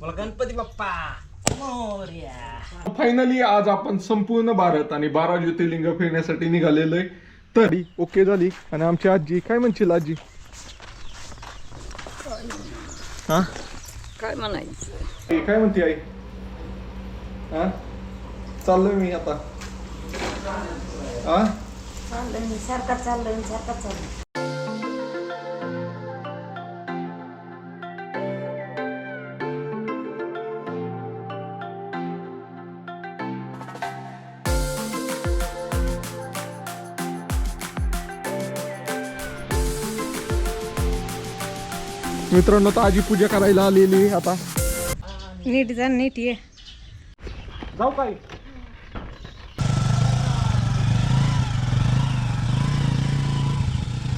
बोला गणपती बाप्पा मोरया. फायनली आज आपण संपूर्ण भारत आणि 12 ज्योतिर्लिंग फिरण्यासाठी निघालेलोय. तरी ओके झाली. आणि आमची आजी काय म्हणशील आजी? हा काय म्हणायचं? काय म्हणते आई? हा चाललोय मी आता. हा चाललं सारखं चाललं सारखं चाललं. मित्रांनो तर आजी पूजा करायला आलेली आता. नीट जा नीट ये. जाऊ काय?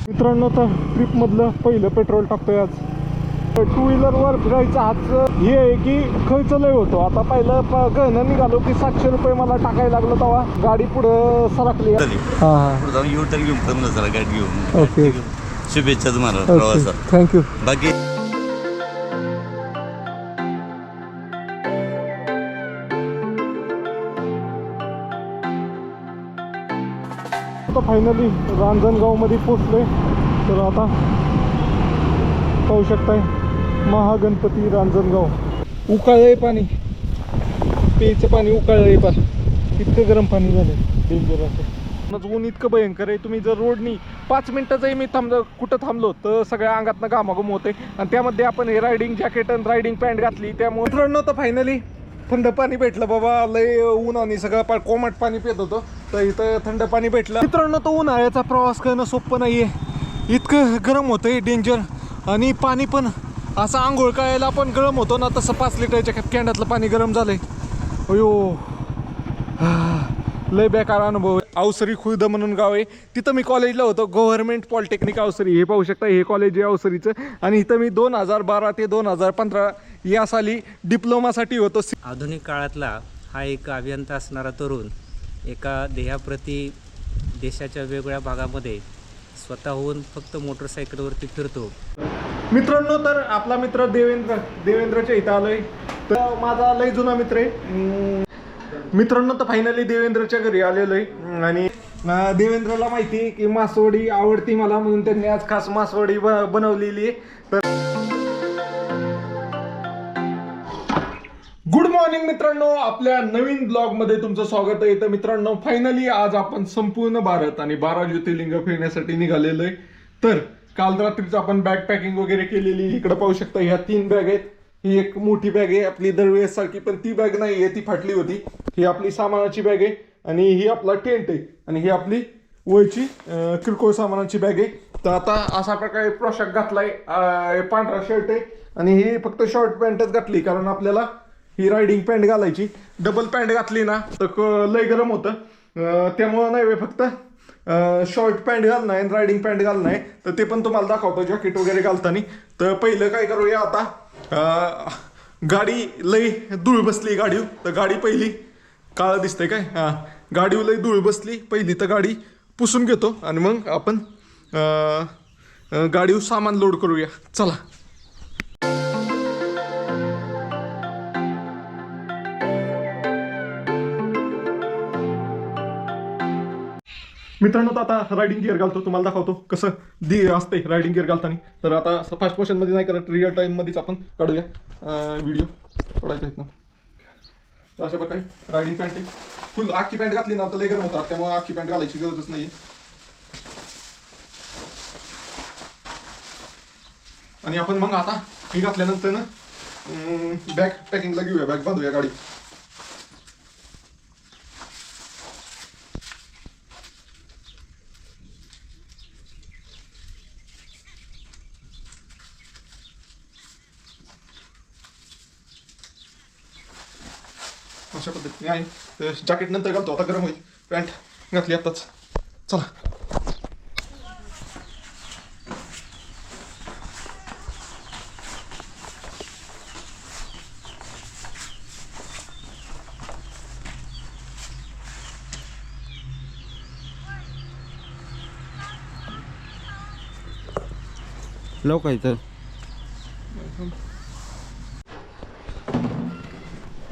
मित्रांनो तर ट्रिप मधलं पहिलं पेट्रोल टाकतोय आज. टू व्हीलरवर फिरायचं आज हे आहे की खर्च लय होतो. आता पहिलं गहन निघालो की 700 रुपये मला टाकायला लागलं, तेव्हा गाडी पुढं सरकली. हा जाऊन येऊ तर घेऊन करून जरा गाडी घेऊन. ओके शुभेच्छा तुम्हाला प्रवासात. थँक्यू. बाकी आता फायनली रांजणगाव मध्ये पोचलोय. तर आता पाहू शकताय महागणपती रांजणगाव. उकाळलंय पाणी, प्यायचं पाणी उकाळलंय. पण इतकं गरम पाणी झालंय डेंजर असं. ऊन इतकं भयंकर आहे. तुम्ही जर रोडनी 5 मिनिटाचंही मी कुठं थांबलो तर सगळ्या अंगातनं घामाघूम होते. आणि त्यामध्ये आपण हे रायडिंग जॅकेट आणि रायडिंग पॅन्ट घातली. त्यामुळे मित्रांनो तर फायनली थंड पाणी भेटलं बाबा. लय ऊन आणि सगळं कोमट पाणी पित होतं, तर इथं थंड पाणी भेटलं. मित्रांनो तो उन्हाळ्याचा प्रवास करणं सोपं नाहीये. इतकं गरम होतंय डेंजर. आणि पाणी पण असं आंघोळ करायला पण गरम होतो ना, तसं 5 लिटरच्या कॅन्डातलं पाणी गरम झालंय. अयो लय बेकार अनुभव. अवसरी खुर्द म्हणून गाव आहे, तिथं मी कॉलेजला होतो. गव्हर्नमेंट पॉलिटेक्निक अवसरी हे पाहू शकता. हे कॉलेज आहे अवसरीचं. आणि इथं मी 2012 ते 2015 या साली डिप्लोमासाठी होतो. आधुनिक काळातला हा एक अभियंता असणारा तरुण एका ध्येयाप्रती देशाच्या वेगवेगळ्या भागामध्ये स्वतःहून फक्त मोटरसायकलवरती फिरतो. मित्रांनो तर आपला मित्र देवेंद्रच्या इथं आलोय. तर माझा लय जुना मित्र आहे. मित्रांनो तर फायनली देवेंद्रच्या घरी आलेलो आहे. आणि देवेंद्रला माहिती आहे की मासवडी आवडती मला, म्हणून त्यांनी आज खास मासवडी बनवलेली आहे. तर गुड मॉर्निंग मित्रांनो, आपल्या नवीन ब्लॉग मध्ये तुमचं स्वागत आहे. तर मित्रांनो फायनली आज आपण संपूर्ण भारत आणि 12 ज्योतिर्लिंग फिरण्यासाठी निघालेलो आहे. तर काल रात्रीच आपण बॅग पॅकिंग वगैरे केलेली. इकडे पाहू शकता ह्या 3 बॅग आहेत. ही एक मोठी बॅग आहे आपली दरवेळेस सारखी, पण ती बॅग नाही आहे, ती फाटली होती. ही आपली सामानाची बॅग आहे. आणि ही आपला टेंट आहे. आणि ही आपली वयची किरकोळ सामानाची बॅग आहे. तर आता अशा प्रकारे पोशाख घातलाय. पांढरा शर्ट आहे आणि ही फक्त शॉर्ट पॅन्टच घातली, कारण आपल्याला ही रायडिंग पॅन्ट घालायची. डबल पॅन्ट घातली ना तर लय गरम होतं. त्यामुळं नाही फक्त शॉर्ट पॅन्ट घालणं आहे, रायडिंग पॅन्ट घालणं आहे. तर ते पण तुम्हाला दाखवतो जॅकेट वगैरे घालताना. तर पहिलं काय करूया आता, गाडी लय धूळ बसली गाडीवर. तर गाडी पहिली काळं दिसतंय काय, हां गाडीवर लय धूळ बसली. पहिली तर गाडी पुसून घेतो आणि मग आपण गाडीवर सामान लोड करूया. चला. मित्रांनो आता रायडिंग गिअर घालतो, तुम्हाला दाखवतो कसं असते रायडिंग गिअर घालताना. तर आता फास्ट मोशनमध्ये नाही करत, रिअल टाईममध्येच आपण काढूया व्हिडिओ काढायचा आहेत ना. तर अशा प्रकारे रायडिंग पॅन्ट आहे. फुल आखी पॅन्ट घातली ना तर लय गरम होतात, त्यामुळे आखी पॅन्ट घालायची गरजच नाही. आणि आपण मग आता हे घातल्यानंतर ना बॅग पॅकिंगला घेऊया, बॅग बांधूया गाडी. अशा पद्धतीने आहे. तर जॅकेट नंतर घालतो, आता गरम होईल. पॅन्ट घातली आताच. चला. लोक आहे तर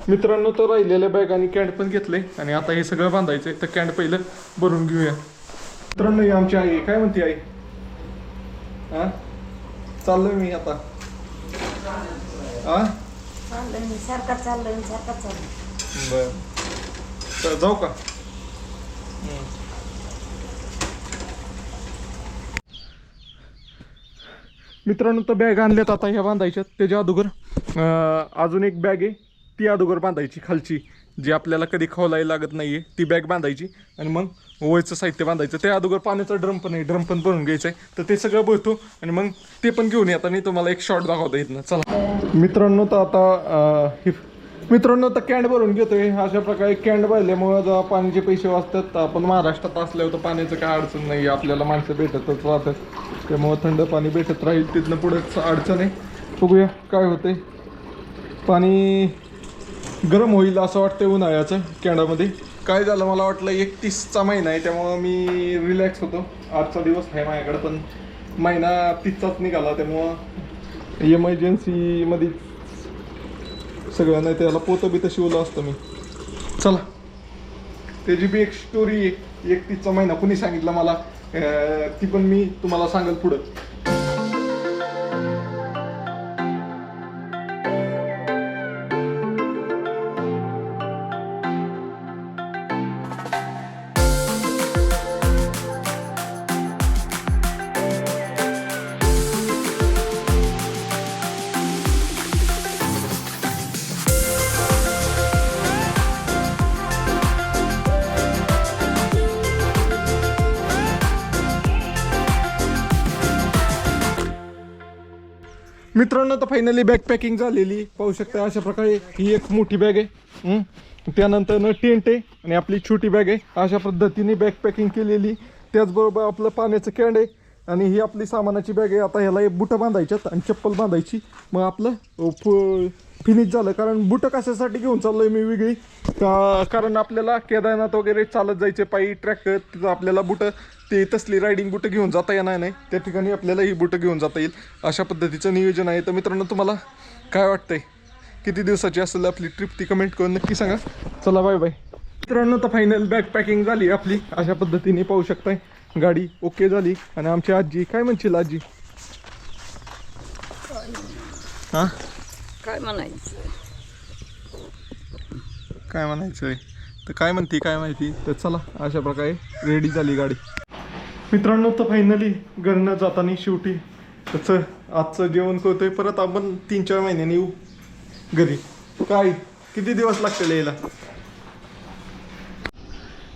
मित्रांनो तर राहिलेल्या बॅग आणि कॅन्ड पण घेतले आणि आता हे सगळं बांधायचंय. तर कॅन्ड पहिलं भरून घेऊया. मित्रांनो ही आमची आई काय म्हणते आई? हा चाललोय मी आता. हा चाललं मी सारखं चाललं सारखं चाललं. बर तर जाऊ का? मित्रांनो तर बॅग आणल्यात आता ह्या बांधायच्यात. त्याच्या अगोदर अजून एक बॅग आहे ती अगोदर बांधायची खालची, जी आपल्याला कधी खोलायला लागत नाहीये ती बॅग बांधायची आणि मग वयचं साहित्य बांधायचं. त्या अगोदर पाण्याचा ड्रम पण आहे, ड्रम पण भरून घ्यायचं आहे. तर ते सगळं भरतो आणि मग ते पण घेऊन येतात आणि तुम्हाला एक शॉट दाखवता येत ना. चला मित्रांनो तर आता मित्रांनो तर कॅन्ड भरून घेतोय. अशा प्रकारे कॅन्ड भरल्यामुळे जर पाण्याचे पैसे वाचतात. आपण महाराष्ट्रात असल्यावर तर पाण्याचं काय अडचण नाही, आपल्याला माणसं भेटतच राहतात. त्यामुळे थंड पाणी भेटत राहील. तिथनं पुढेच अडचण आहे. बघूया काय होतंय. पाणी गरम होईल असं वाटतंय उन्हाळ्याचं कॅन्डामध्ये. काय झालं मला वाटलं 31चा महिना आहे त्यामुळं मी रिलॅक्स होतो. आजचा दिवस आहे माझ्याकडे पण महिना 30चाच निघाला त्यामुळं इमर्जन्सीमध्ये सगळं नाही त्याला पोतं बितं शिवलं असतं मी. चला त्याची बी एक स्टोरी आहे. 31चा महिना कुणी सांगितलं मला ती पण मी तुम्हाला सांगेल पुढं. मित्रांनो तर फायनली बॅग पॅकिंग झालेली पाहू शकता. अशा प्रकारे ही एक मोठी बॅग आहे. त्यानंतर टेंट आहे आणि आपली छोटी बॅग आहे. अशा पद्धतीने बॅग पॅकिंग केलेली. त्याचबरोबर आपलं पाण्याचं कॅन्ड आहे आणि ही आपली सामानाची बॅग आहे. आता ह्याला एक बुटं बांधायच्यात आणि चप्पल बांधायची. मग आपलं फिनिश झालं. कारण बुटं कशासाठी घेऊन चाललोय मी वेगळी कारण आपल्याला केदारनाथ वगैरे चालत जायचे पायी ट्रॅक. तिथं आपल्याला बुटं ते तसली रायडिंग बुटं घेऊन जाता येणार नाही. त्या ठिकाणी आपल्याला ही बुटं घेऊन जाता येईल अशा पद्धतीचं नियोजन आहे. तर मित्रांनो तुम्हाला काय वाटतंय किती दिवसाची असेल आपली ट्रिप ती कमेंट करून नक्की सांगा. चला बाय बाय. मित्रांनो तर फायनल बॅग पॅकिंग झाली आपली. अशा पद्धतीने पाहू शकताय गाडी ओके झाली. आणि आमची आजी काय म्हणशील आजी? हां काय म्हणायचं काय म्हणायचं तर काय म्हणते काय माहिती. तर चला अशा प्रकारे रेडी झाली गाडी. मित्रांनो तर फायनली घरनं जाताना शेवटी त्याचं आजचं जेवण करतोय. परत आपण 3-4 महिन्यांनी येऊ घरी. काय किती दिवस लागतील यायला.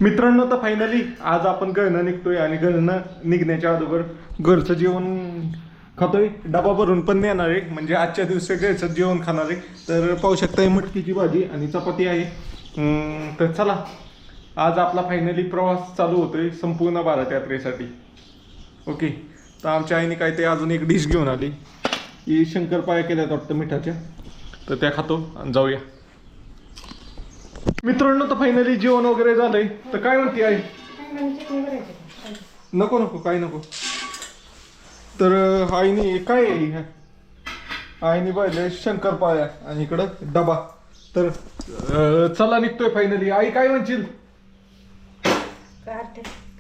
मित्रांनो तर फायनली आज आपण घरनं निघतोय आणि घरनं निघण्याच्या अगोदर घरचं जेवण खातोय. डबा भरून पण नेणार आहे म्हणजे आजच्या दिवशी घरचं जेवण खाणार आहे. तर पाहू शकताय मटकीची भाजी आणि चपाती आहे. तर चला आज आपला फायनली प्रवास चालू होतोय संपूर्ण भारत यात्रेसाठी. ओके तर आमच्या आईने काय ते अजून एक डिश घेऊन आली. ही शंकरपाळ्या केल्यात वाटतं मिठाच्या. तर त्या खातो आणि जाऊया. मित्रांनो तर फायनली जेवण वगैरे झालंय. तर काय म्हणते आई? नको नको काय नको. तर आईने काय आहे आईने पाहिले शंकरपाळ्या आणि इकडं डबा. तर चला निघतोय फायनली. आई काय म्हणशील?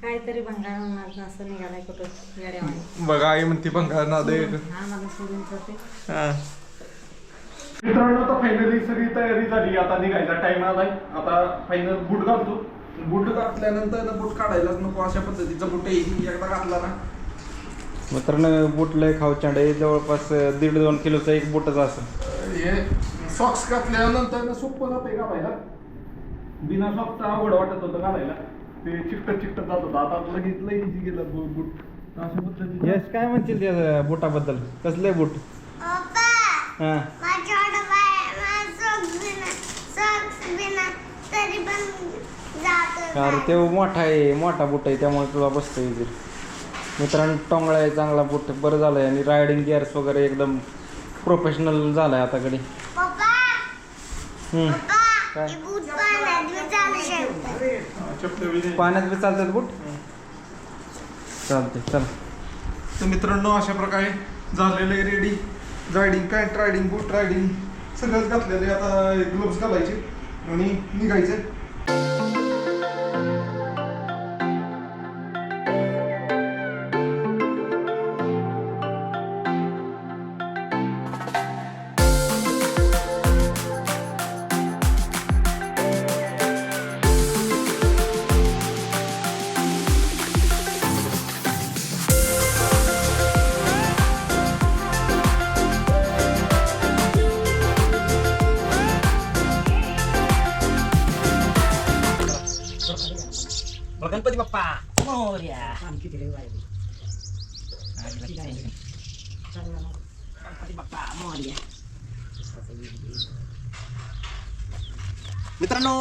काहीतरी भंगार असं निघालाय कुठं. बघा आई म्हणते भंगार ना दे. आम्हाला सोडून जाते. मित्रांनो तर फायनली सगळी तयारी झाली. आता निघायचा टाइम आलाय. आता फायनल बूट घालतो. बूट घातल्यानंतर बूट काढायलाच नको अशा पद्धतीचा बूट एकदा घातला ना. मित्रांनो बूट लय खाऊचांड आहे. जवळपास 1.5-2 किलोचा एक बूटच असं. हे सॉक्स घातल्यानंतर सोपं जाते घालायला. बिना सॉक्स अवघड वाटत होतं घालायला. ते चिकटत जात होतं. आता लगेच लई इझी गेलं बूट अशा पद्धतीने. यश काय म्हणतील त्या बुटाबद्दल? कसले बूट? हां अरे ते मोठा आहे, मोठा बूट आहे त्यामुळे तुला बसतं इझी. मित्रांनो टोंगळा आहे चांगला बूट बरं झालंय आणि रायडिंग गिअर्स वगैरे एकदम प्रोफेशनल झालाय आताकडे. काय पाण्यात बी चालतात बूट? चालते चल. तर मित्रांनो अशा प्रकारे झालेलं आहे रेडी. रायडिंग पॅन्ट, रायडिंग बूट, रायडिंग सगळंच घातलेलं आहे. आता ग्लोव्स घालायचे आणि निघायचे. गणपती बाप्पा मोरया. गणपती बाप्पा मोरया. मित्रांनो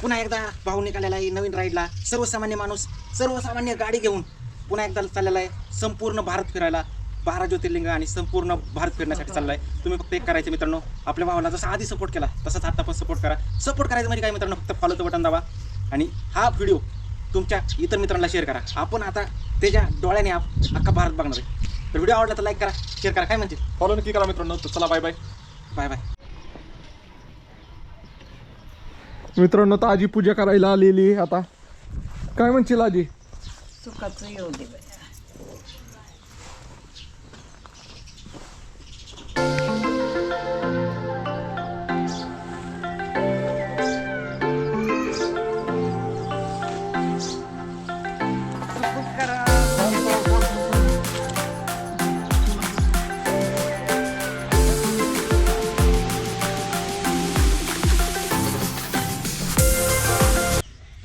पुन्हा एकदा भाऊ निघालेला आहे नवीन राईडला. सर्वसामान्य माणूस सर्वसामान्य गाडी घेऊन पुन्हा एकदा चाललेला आहे संपूर्ण भारत फिरायला. 12 ज्योतिर्लिंग आणि संपूर्ण भारत फिरण्यासाठी चाललाय. तुम्ही फक्त एक करायचं मित्रांनो, आपल्या भावाला जसा आधी सपोर्ट केला तसाच आता पण सपोर्ट करा. सपोर्ट करायचं म्हणजे काय मित्रांनो, फक्त फॉलोचं बटन दाबा आणि हा व्हिडिओ तुमच्या इतर मित्रांना शेअर करा. आपण आता त्याच्या डोळ्याने अख्खा भारत बघणार आहे. तर व्हिडिओ आवडला तर लाईक करा, शेअर करा, काय म्हणते, फॉलो नक्की करा मित्रांनो. तर चला बाय बाय. Bye bye. मित्रांनो तर आजी पूजा करायला आलेली. आता काय म्हणशील आजी? सुखाचं येऊ दे बाई.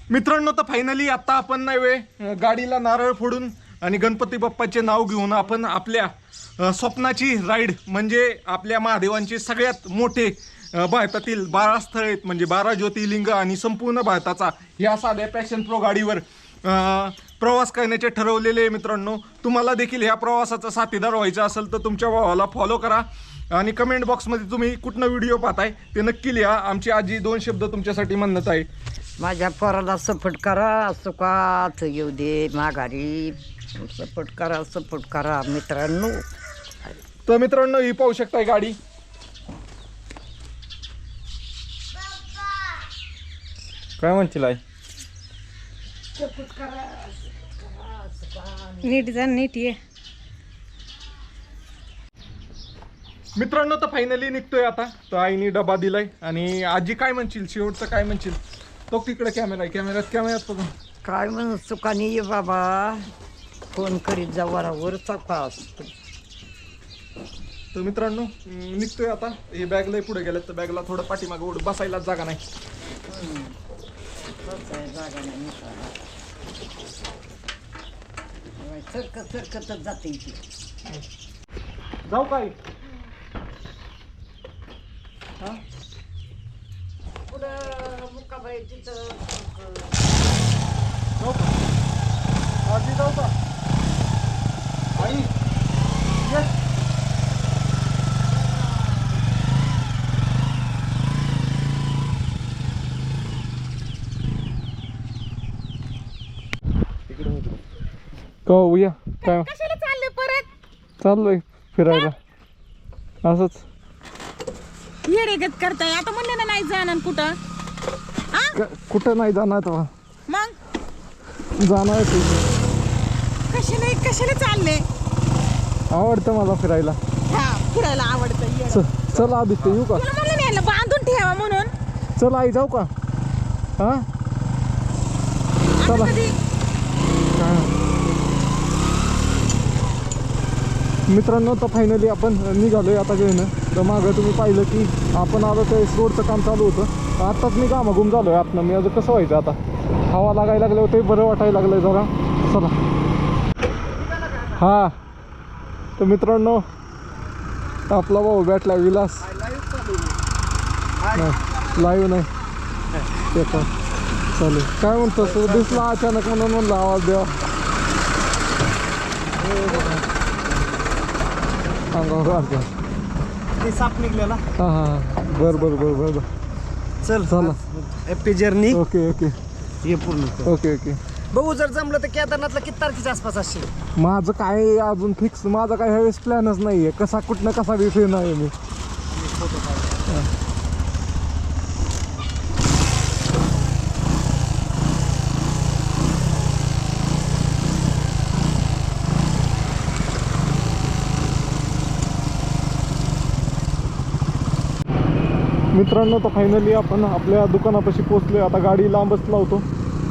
मित्रांनो तर फायनली आता आपण नाही गाडीला नारळ फोडून आणि गणपती बाप्पाचे नाव घेऊन आपण आपल्या स्वप्नाची राईड म्हणजे आपल्या महादेवांचे सगळ्यात मोठे भारतातील 12 स्थळ आहेत म्हणजे 12 ज्योतिर्लिंग आणि संपूर्ण भारताचा ह्या साध्या पॅशन प्रो गाडीवर प्रवास करण्याचे ठरवलेले. मित्रांनो तुम्हाला देखील ह्या प्रवासाचा साथीदार व्हायचा असेल तर तुमच्या भावाला फॉलो करा आणि कमेंट बॉक्समध्ये तुम्ही कुठनं व्हिडिओ पाहताय ते नक्की लिहा. आमची आजी 2 शब्द तुमच्यासाठी म्हणत आहे. माझ्या पोराला सपोर्ट करा, सुखात येऊ दे माघारी. सपोर्ट करा मित्रांनो. तर मित्रांनो ही पाहू शकताय गाडी. काय म्हणशील आई? नीट जा, नीट ये. मित्रांनो तर फायनली निघतोय आता. तर आईने डबा दिलाय आणि आजी काय म्हणशील शेवटचं काय म्हणशील? तो तिकडे कॅमेरा आहे, कॅमेऱ्यात बघून काय म्हणून सुखाने ये बाबा. फोन करीत जा वरावर तपास. तर मित्रांनो निघतोय आता. हे बॅग लय पुढे गेलं तर बॅगला थोडं पाठीमागे उड बसायला जागा नाही. जागा नाही सरकत जाते इथे. जाऊ काय? पुढं मुक्काबाई तिथं जाऊ का? आजी जाऊ का? आई ये. का उया काय कशाला चालले परत? चाललोय फिरायला असंच. येडेगत करताय आता म्हणले ना नाही जाणार कुठं. कुठं नाही जाणार तेव्हा मग जाणार आहे. कशाला चालले? आवडतं मला फिरायला. हा फिरायला आवडतं येडं. चल आदित्य येऊ का? तुला म्हणलं नाही याला बांधून ठेवा म्हणून. चल आई जाऊ का? हा चला. आता कधी मित्रांनो तर फायनली आपण निघालोय आता घेणं. तर मागं तुम्ही पाहिलं की आपण आलो ते रोडचं काम चालू होतं. आत्ताच मी घामाघूम झालो आहे आतनं. मी आज कसं व्हायचं आता हवा लागायला लागलं होते बरं वाटायला लागलं जरा. चला हा. तर मित्रांनो आपला भाऊ भेटला विलास. नाही लाईव्ह नाही ते पण चालेल. काय म्हणतो तो दिसला अचानक म्हणून म्हणलं आवाज द्यावा. ते साप निघलेला. हां हां बरं चल चला. Happy journey. ओके हे पूर्ण ओके बघू जर जमलं तर केदारनाथला किती तारखेच्या आसपास असेल. माझं काय अजून फिक्स माझा काय ह्यावेळेस प्लॅनच नाहीये. कसा कुठनं कसा बी फिरणार आहे मी. मित्रांनो, तर फायनली आपण आपल्या दुकानापाशी पोचलोय. आता गाडी लांबच लावतो,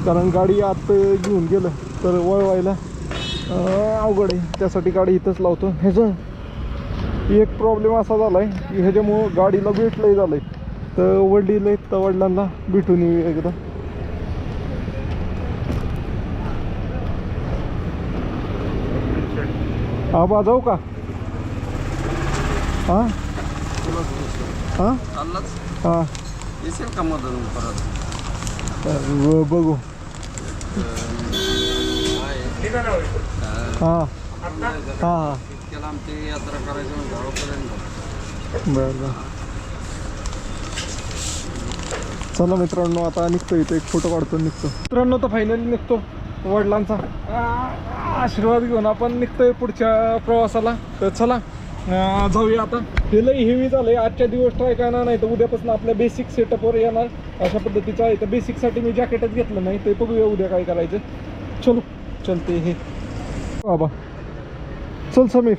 कारण गाडी आत घेऊन गेलं तर वळवायला अवघड आहे. त्यासाठी गाडी इथंच लावतो. ह्याचं एक प्रॉब्लेम असा झाला आहे की ह्याच्यामुळं गाडीला वेट लय झालं आहे. तर वडील आहेत, तर वडिलांना भेटून येऊ एकदा. आबा जाऊ का? हां हां हां येशील का मधून परत? बघू. हां हां त्याला आमची यात्रा करायची म्हणतो. बरं बरं, चला मित्रांनो, आता निघतो. इथे एक फोटो काढतो, निघतो. मित्रांनो, तर फायनली निघतो. वडिलांचा आशीर्वाद घेऊन आपण निघतोय पुढच्या प्रवासाला. तर चला जाऊया आता. हे लई हेवी झालंय. आजच्या दिवस ट्राय करणार नाही तर उद्यापासून आपल्या बेसिक सेटअपवर येणार अशा पद्धतीचं आहे. तर बेसिकसाठी मी जॅकेटच घेतलं नाही. ते बघूया उद्या काय करायचं. चलो चलते हे बाबा. चल समीर.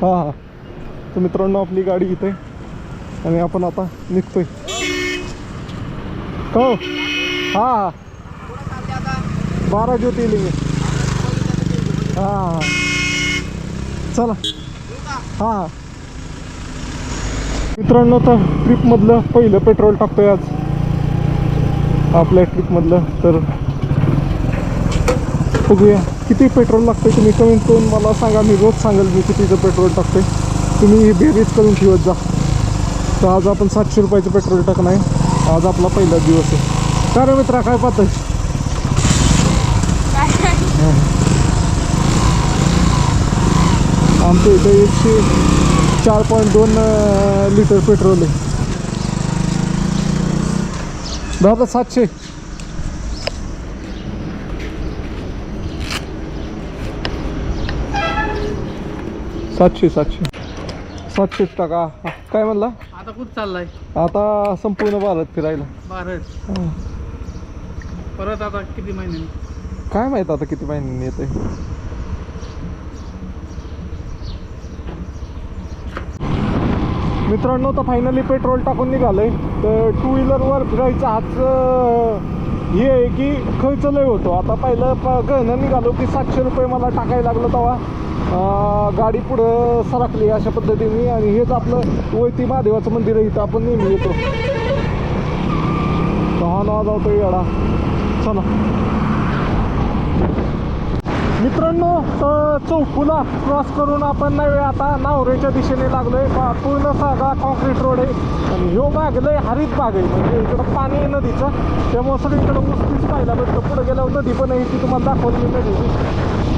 हां हां. तर मित्रांनो, आपली गाडी इथे आणि आपण आता निघतोय. हो हां हां, 12 ज्योतिर्लिंग. हां हां, चला. हां हां. मित्रांनो, तर ट्रिपमधलं पहिलं पेट्रोल टाकतोय आज आपल्या ट्रिपमधलं. तर बघूया किती पेट्रोल लागतंय. तुम्ही कमेंट करून मला सांगा. मी रोज सांगेल मी कितीचं पेट्रोल टाकतोय. तुम्ही बेरीज करून ठेवत जा. तर आज आपण 700 रुपयाचं पेट्रोल टाकणं आहे. आज आपला पहिला दिवस आहे. का रे मित्रा, काय पाहतोय? आमच्या इथे 104.2 लिटर पेट्रोल आहे. दादा 700. सातशेच टाका. काय म्हणला? आता कुठं चाललाय? आता संपूर्ण भारत फिरायला. भारत परत आता किती महिन्यांनी? काय माहित आता किती महिन्यांनी येते. मित्रांनो, तर फायनली पेट्रोल टाकून निघालंय. तर 2 व्हीलरवर फिरायचा हाच हे आहे की खर्च लय होतो. आता पहिलं गहनं निघालो की 700 रुपये मला टाकायला लागलं. तेव्हा गाडी पुढं सरकली अशा पद्धतीने. आणि हेच आपलं वैती महादेवाचं मंदिर आहे. इथं आपण नेहमी येतो. हा नाव जातो येडा. चला मित्रांनो, तर चौफुला क्रॉस करून आपण नाही आता नावरेच्या दिशेने लागलोय. पूर्ण सगळा कॉन्क्रीट रोड आहे. आणि ह्यो भाग लय हरित भाग आहे. म्हणजे इकडं पाणी आहे नदीचं, त्यामुळे सगळीकडं ऊसपीस पाहायला भेटतं. पुढे गेल्यावर नदी पण आहे, ती तुम्हाला दाखवली मी नदीची.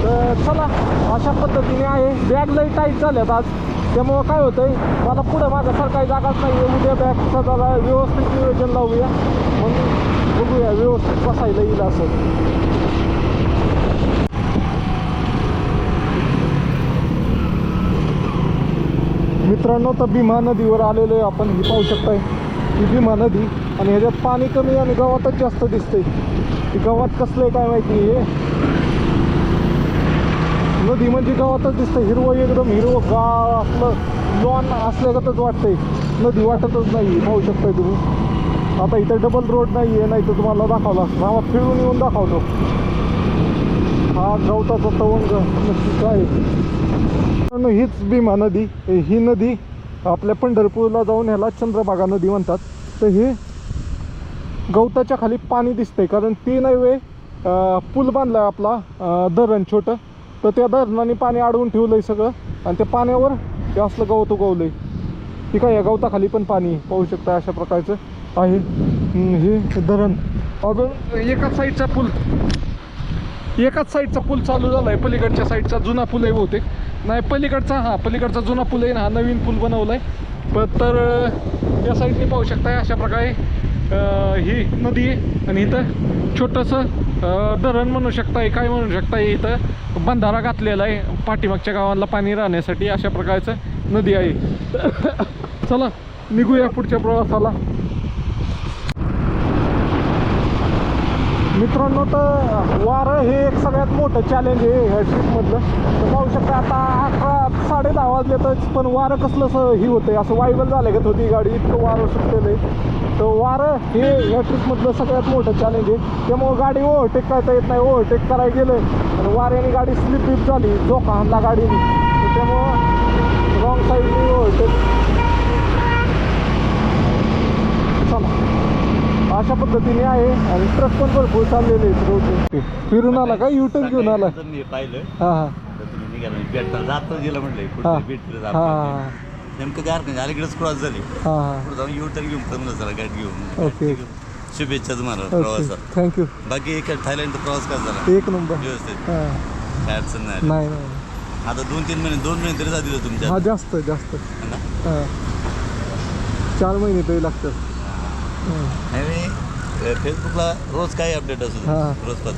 तर चला, अशा पद्धतीने आहे. बॅग लय टाईट झाल्यात आज, त्यामुळं काय होतंय, मला पुढं मागं सरकारी जागाच नाही आहे. उद्या बॅगचा जरा व्यवस्थित नियोजन लावूया. म्हणून बघूया व्यवस्थित बसायला येईल असं. मित्रांनो, तर भीमा नदीवर आलेलो आहे आपण. ही पाहू शकताय, ही भीमा नदी. आणि ह्याच्यात पाणी कमी आणि गावातच जास्त दिसतंय. ती गावात कसलं आहे काय माहिती. हे नदी म्हणजे गावातच दिसतं. हिरवं, एकदम हिरवं गाव असलं लॉन असल्यागतच वाटतंय. नदी वाटतच नाही. पाहू शकताय तुम्ही. आता इथं डबल रोड नाही आहे, नाही तर तुम्हाला दाखवला गावात फिरून येऊन दाखवतो. हा गवताचा तवंग नक्की काय. हीच भीमा नदी. ही नदी आपल्या पंढरपूरला जाऊन ह्याला चंद्रभागा नदी म्हणतात. तर हे गवताच्या खाली पाणी दिसतंय, कारण ते नाही पूल बांधला आहे आपला धरण छोटं. तर त्या धरणाने पाणी अडवून ठेवलंय सगळं. आणि त्या पाण्यावर हे असलं गवत उगवलंय. ठीक आहे, या गवताखाली पण पाणी पाहू शकता. अशा प्रकारचं आहे हे धरण. अजून एकाच साईडचा पूल चालू झाला आहे. पलीकडच्या साईडचा जुना पूल आहे बहुतेक. नाही, पलीकडचा जुना पूल आहे ना, हा नवीन पूल बनवला आहे. तर या साईडने पाहू शकता अशा प्रकारे ही नदी आहे. आणि इथं छोटंसं धरण म्हणू शकताय, काय म्हणू शकताय. इथं बंधारा घातलेला आहे पाठीमागच्या गावाला पाणी राहण्यासाठी. अशा प्रकारचं नदी आहे. चला निघूया पुढच्या प्रवासाला. मित्रांनो, तर वारं हे एक सगळ्यात मोठं चॅलेंज आहे ह्या ट्रिपमधलं. तर पाहू शकता आता 11-10 वाजलेतच, पण वारं कसलं ही होतं, असं वायबल झालं होती गाडी, इतकं वारं सुटलेलं आहे. तर वारं हे ह्या ट्रिपमधलं सगळ्यात मोठं चॅलेंज आहे. त्यामुळं गाडी ओव्हरटेक करता येत नाही. ओव्हरटेक करायला गेलं आणि वाऱ्याने गाडी स्लिप बिप झाली, झोका हाणला गाडीने. तर त्यामुळं रॉंग साईडने ओव्हरटेक. चला, अशा पद्धतीने आहे. आणि ट्रक पण भरपूर चाललेले आहेत रोड. फिरून आला का, युटर्न घेऊन आला? मी पाहिलं हां हां तर तुम्ही निघाला भेटता जाता गेलं म्हटलं हां कुठे भेटलं हां नेमकं गार नाही अलीकडेच क्रॉस झाली हां हां. पुढे जाऊन युटर्न घेऊन करून जरा गाडी घेऊन ओके शुभेच्छा तुम्हाला ओके, प्रवासात. थँक्यू. बाकी एक थायलंडचा प्रवास कसा झाला? एक नंबर. व्यवस्थित, हां. काय अडचण नाही. नाही नाही. आता 2-3 महिने 2 महिने तरी दिलं तुमच्या हा, जास्त जास्त. है ना? हां, 4 महिने तरी लागतात. आणि फेसबुकला रोज काही अपडेट असतो हां. रोज पाहतो.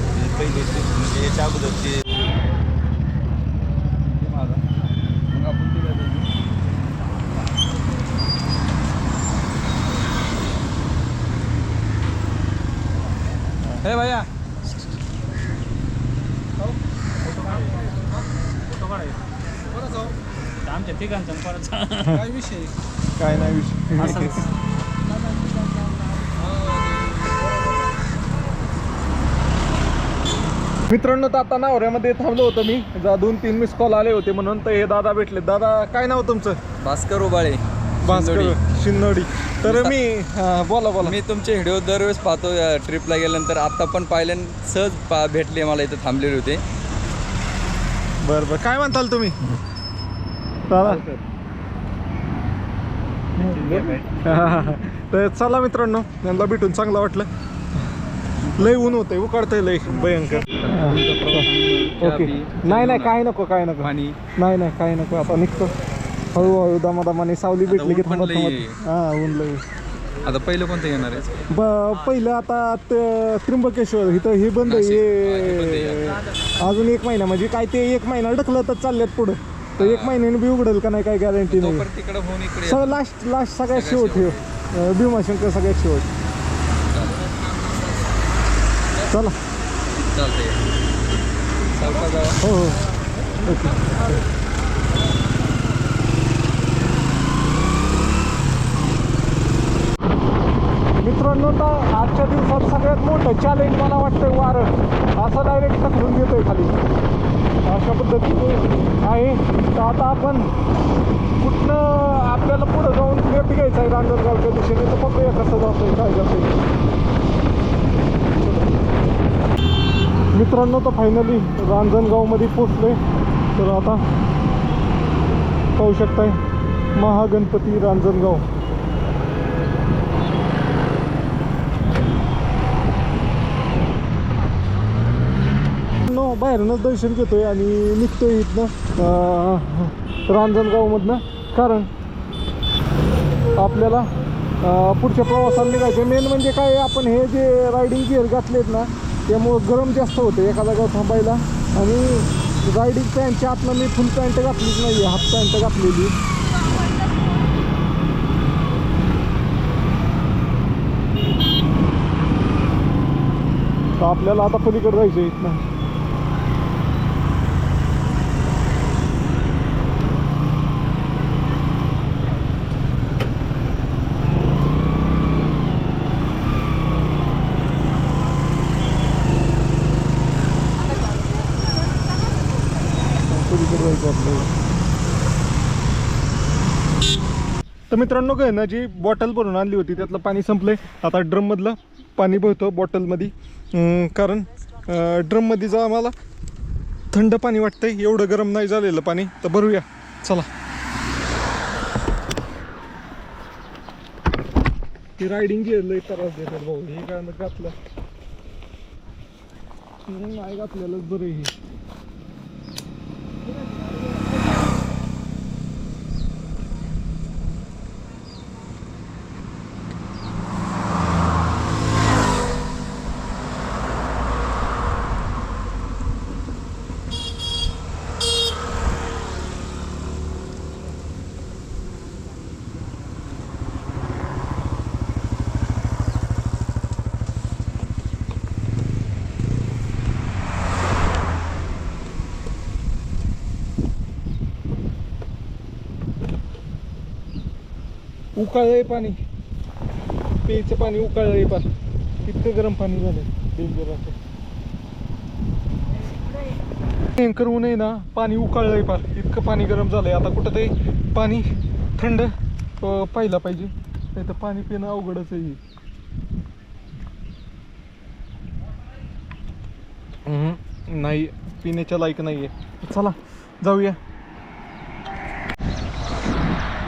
म्हणजे पहिली trip म्हणजे याच्या अगोदरची हे भैया आमच्या ठिकाणचं परत काय नाही विषय. मित्रांनो, तर आता नावऱ्यामध्ये थांबलो होतो मी. 2-3 मिस कॉल आले होते म्हणून. तर हे दादा भेटले. दादा, काय नाव तुमचं? भास्कर उबाळे, भास्कर शिंदोडी. तर मी बोला बोला. मी तुमचे व्हिडिओ दरवेळेस पाहतो ट्रिपला गेल्यानंतर. आता पण पाहिल्यान सहज भेटले मला, इथं थांबलेले होते. बरं बरं, काय म्हणताल तुम्ही दादा? तर चला मित्रांनो, यांना भेटून चांगलं वाटलं. लय ऊन होतंय, उकडतंय लय भयंकर. ओके, नाही नाही, काय नको काय नको. पाणी नाही नाही, काय नको. आता निघतो हळूहळू दमादमाने. सावली भेटली की थांबत थांबत. हां, ऊन लय. आता पहिलं कोणतं येणार आहे? पहिलं आता त्र्यंबकेश्वर इथं हे बंद आहे. हे अजून 1 महिना, म्हणजे काय ते 1 महिना ढकलं तर चालल्यात पुढं. तर 1 महिन्याने बी उघडेल का नाही काय गॅरंटी नाही. तिकडं होऊन इकडे सगळं लास्ट सगळ्यात शेवट हे भीमाशंकर सगळ्यात शेवट. चला, चालतंय. हो हो, ओके. मित्रांनो, तर आजच्या दिवसात सगळ्यात मोठं चॅलेंज मला वाटतं वारं. असं डायरेक्ट ढकलून देतोय खाली, अशा पद्धतीने आहे. तर आता आपण कुठनं आपल्याला पुढं जाऊन लेफ्ट घ्यायचं आहे रांजणगावच्या दिशेने. तर बघूया कसं जातोय काय जातोय. मित्रांनो, तर फायनली रांजणगावमध्ये पोचलोय. तर आता पाहू शकताय महागणपती रांजणगाव. बाहेरूनच दर्शन घेतोय आणि निघतोय इथनं रांजणगावमधनं. कारण आपल्याला पुढच्या प्रवासाला निघायचं. मेन म्हणजे काय, आपण हे जे रायडिंग गिअर घातलेत ना, त्यामुळं गरम जास्त होतं एका जागेवर थांबायला. आणि रायडिंग पॅन्टच्या आतनं मी फुल पॅन्ट घातलीच नाही आहे, हाफ पॅन्ट घातलेली. तर आपल्याला आता पलीकडे जायचं इथनं. तर मित्रांनो, काय ना, जी बॉटल भरून आणली होती त्यातलं पाणी संपलंय. आता ड्रममधलं पाणी भरतो बॉटलमध्ये. कारण ड्रममध्ये जर आम्हाला थंड पाणी वाटतंय, एवढं गरम नाही झालेलं पाणी. तर भरूया, चला. ही रायडिंग गिअर लई त्रास देतात भाऊ. हे काय घातलं नाही, घातलेलंच बरं हे. उकळलंय पाणी, प्यायचं पाणी उकळलंय पार, इतकं गरम पाणी झालंय डेंजर असं. भयंकर ऊन आहे ना, पाणी उकळलंय पार, इतकं पाणी गरम झालंय. आता कुठं ते पाणी थंड पाहिला पाहिजे, नाही तर पाणी पिणं अवघडच आहे. नाही, पिण्याच्या लायक नाही आहे. चला जाऊया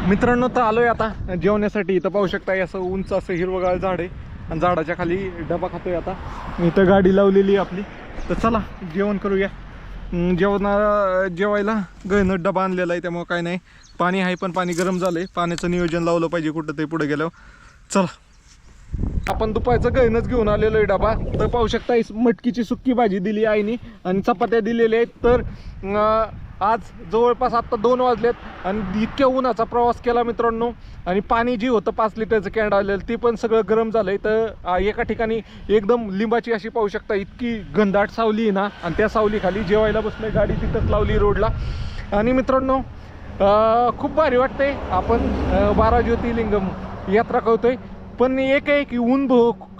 मित्रांनो. तर आलोय आता जेवण्यासाठी. इथं पाहू शकता असं उंच असं हिरवगाळ झाड आहे आणि झाडाच्या खाली डबा खातोय. आता इथं गाडी लावलेली आहे आपली. तर चला जेवण करूया. जेवायला गहनट डबा आणलेला आहे, त्यामुळे काय नाही. पाणी आहे पण पाणी गरम झालंय. पाण्याचं नियोजन लावलं पाहिजे कुठं ते पुढे गेल्यावर. चला आपण दुपारचं गहनच घेऊन आलेलो आहे डबा. तर पाहू शकता मटकीची सुक्की भाजी दिली आईनी आणि चपात्या दिलेल्या आहेत. तर आज जवळपास आत्ता 2 वाजलेत आणि इतक्या उन्हाचा प्रवास केला मित्रांनो. आणि पाणी जे होतं 5 लिटरचं कॅन आलेलं ते पण सगळं गरम झालंय. तर एका ठिकाणी एकदम लिंबाची अशी पाहू शकता इतकी घनदाट सावली आहे ना, आणि त्या सावलीखाली जेवायला बसलोय. गाडी तिथंच लावली रोडला. आणि मित्रांनो खूप भारी वाटतंय. आपण 12 ज्योतिर्लिंगम यात्रा करतोय. पण एक आहे की ऊन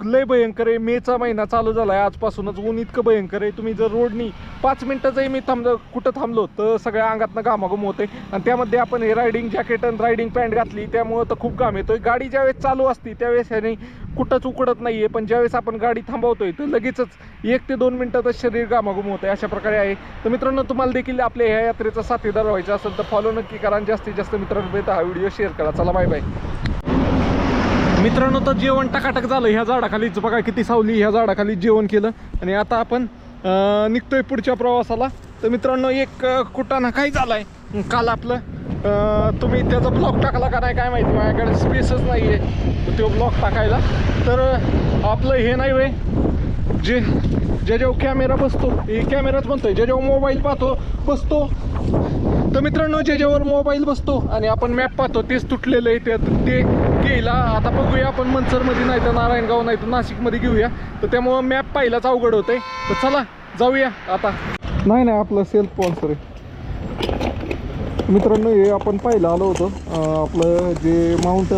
लय भयंकर आहे. मेचा महिना चालू झाला आहे, आजपासूनच ऊन इतकं भयंकर आहे. तुम्ही जर रोडनी 5 मिनटं जरी मी कुठं थांबलो तर सगळ्या अंगातनं घामाघूम होते. आणि त्यामध्ये आपण हे रायडिंग जॅकेट आणि रायडिंग पॅन्ट घातली, त्यामुळं तर खूप घाम येतोय. गाडी ज्यावेळेस चालू असते त्यावेळेस ह्याने कुठंच उकडत नाही आहे, पण ज्यावेळेस आपण गाडी थांबवतोय तर लगेचच 1 ते 2 मिनटातच शरीर घामाघूम होतं आहे. अशा प्रकारे आहे. तर मित्रांनो तुम्हाला देखील आपल्या ह्या यात्रेचा साथीदार व्हायचा असेल तर फॉलो नक्की करा आणि जास्तीत जास्त मित्रांपर्यंत हा व्हिडिओ शेअर करा. चला बाय बाय मित्रांनो. तर जेवण टकाटक झालं. ह्या झाडाखालीच बघा किती सावली, ह्या झाडाखाली जेवण केलं आणि आता आपण निघतोय पुढच्या प्रवासाला. तर मित्रांनो एक कुटाणा काय झालाय काल आपलं, तुम्ही त्याचा ब्लॉग टाकला का नाही काय माहिती, माझ्याकडे स्पेसच नाही आहे तो ब्लॉग टाकायला. तर आपलं हे नाही वे ज्याच्यावर कॅमेरा बसतो, हे कॅमेराच म्हणतोय, ज्याच्यावर मोबाईल पाहतो बसतो. तर मित्रांनो ज्याच्यावर मोबाईल बसतो आणि आपण मॅप पाहतो तेच तुटलेलं आहे. ते गेला. आता बघूया आपण मनसरमध्ये नाही तर नारायणगाव नाही तर नाशिकमध्ये घेऊया. तर त्यामुळं मॅप पाहिलाच अवघड होतंय. तर चला जाऊया आता. नाही आपलं सेल्फ स्पॉन्सर आहे मित्रांनो. हे आपण पाहिलं आलो होतो आपलं जे माउंट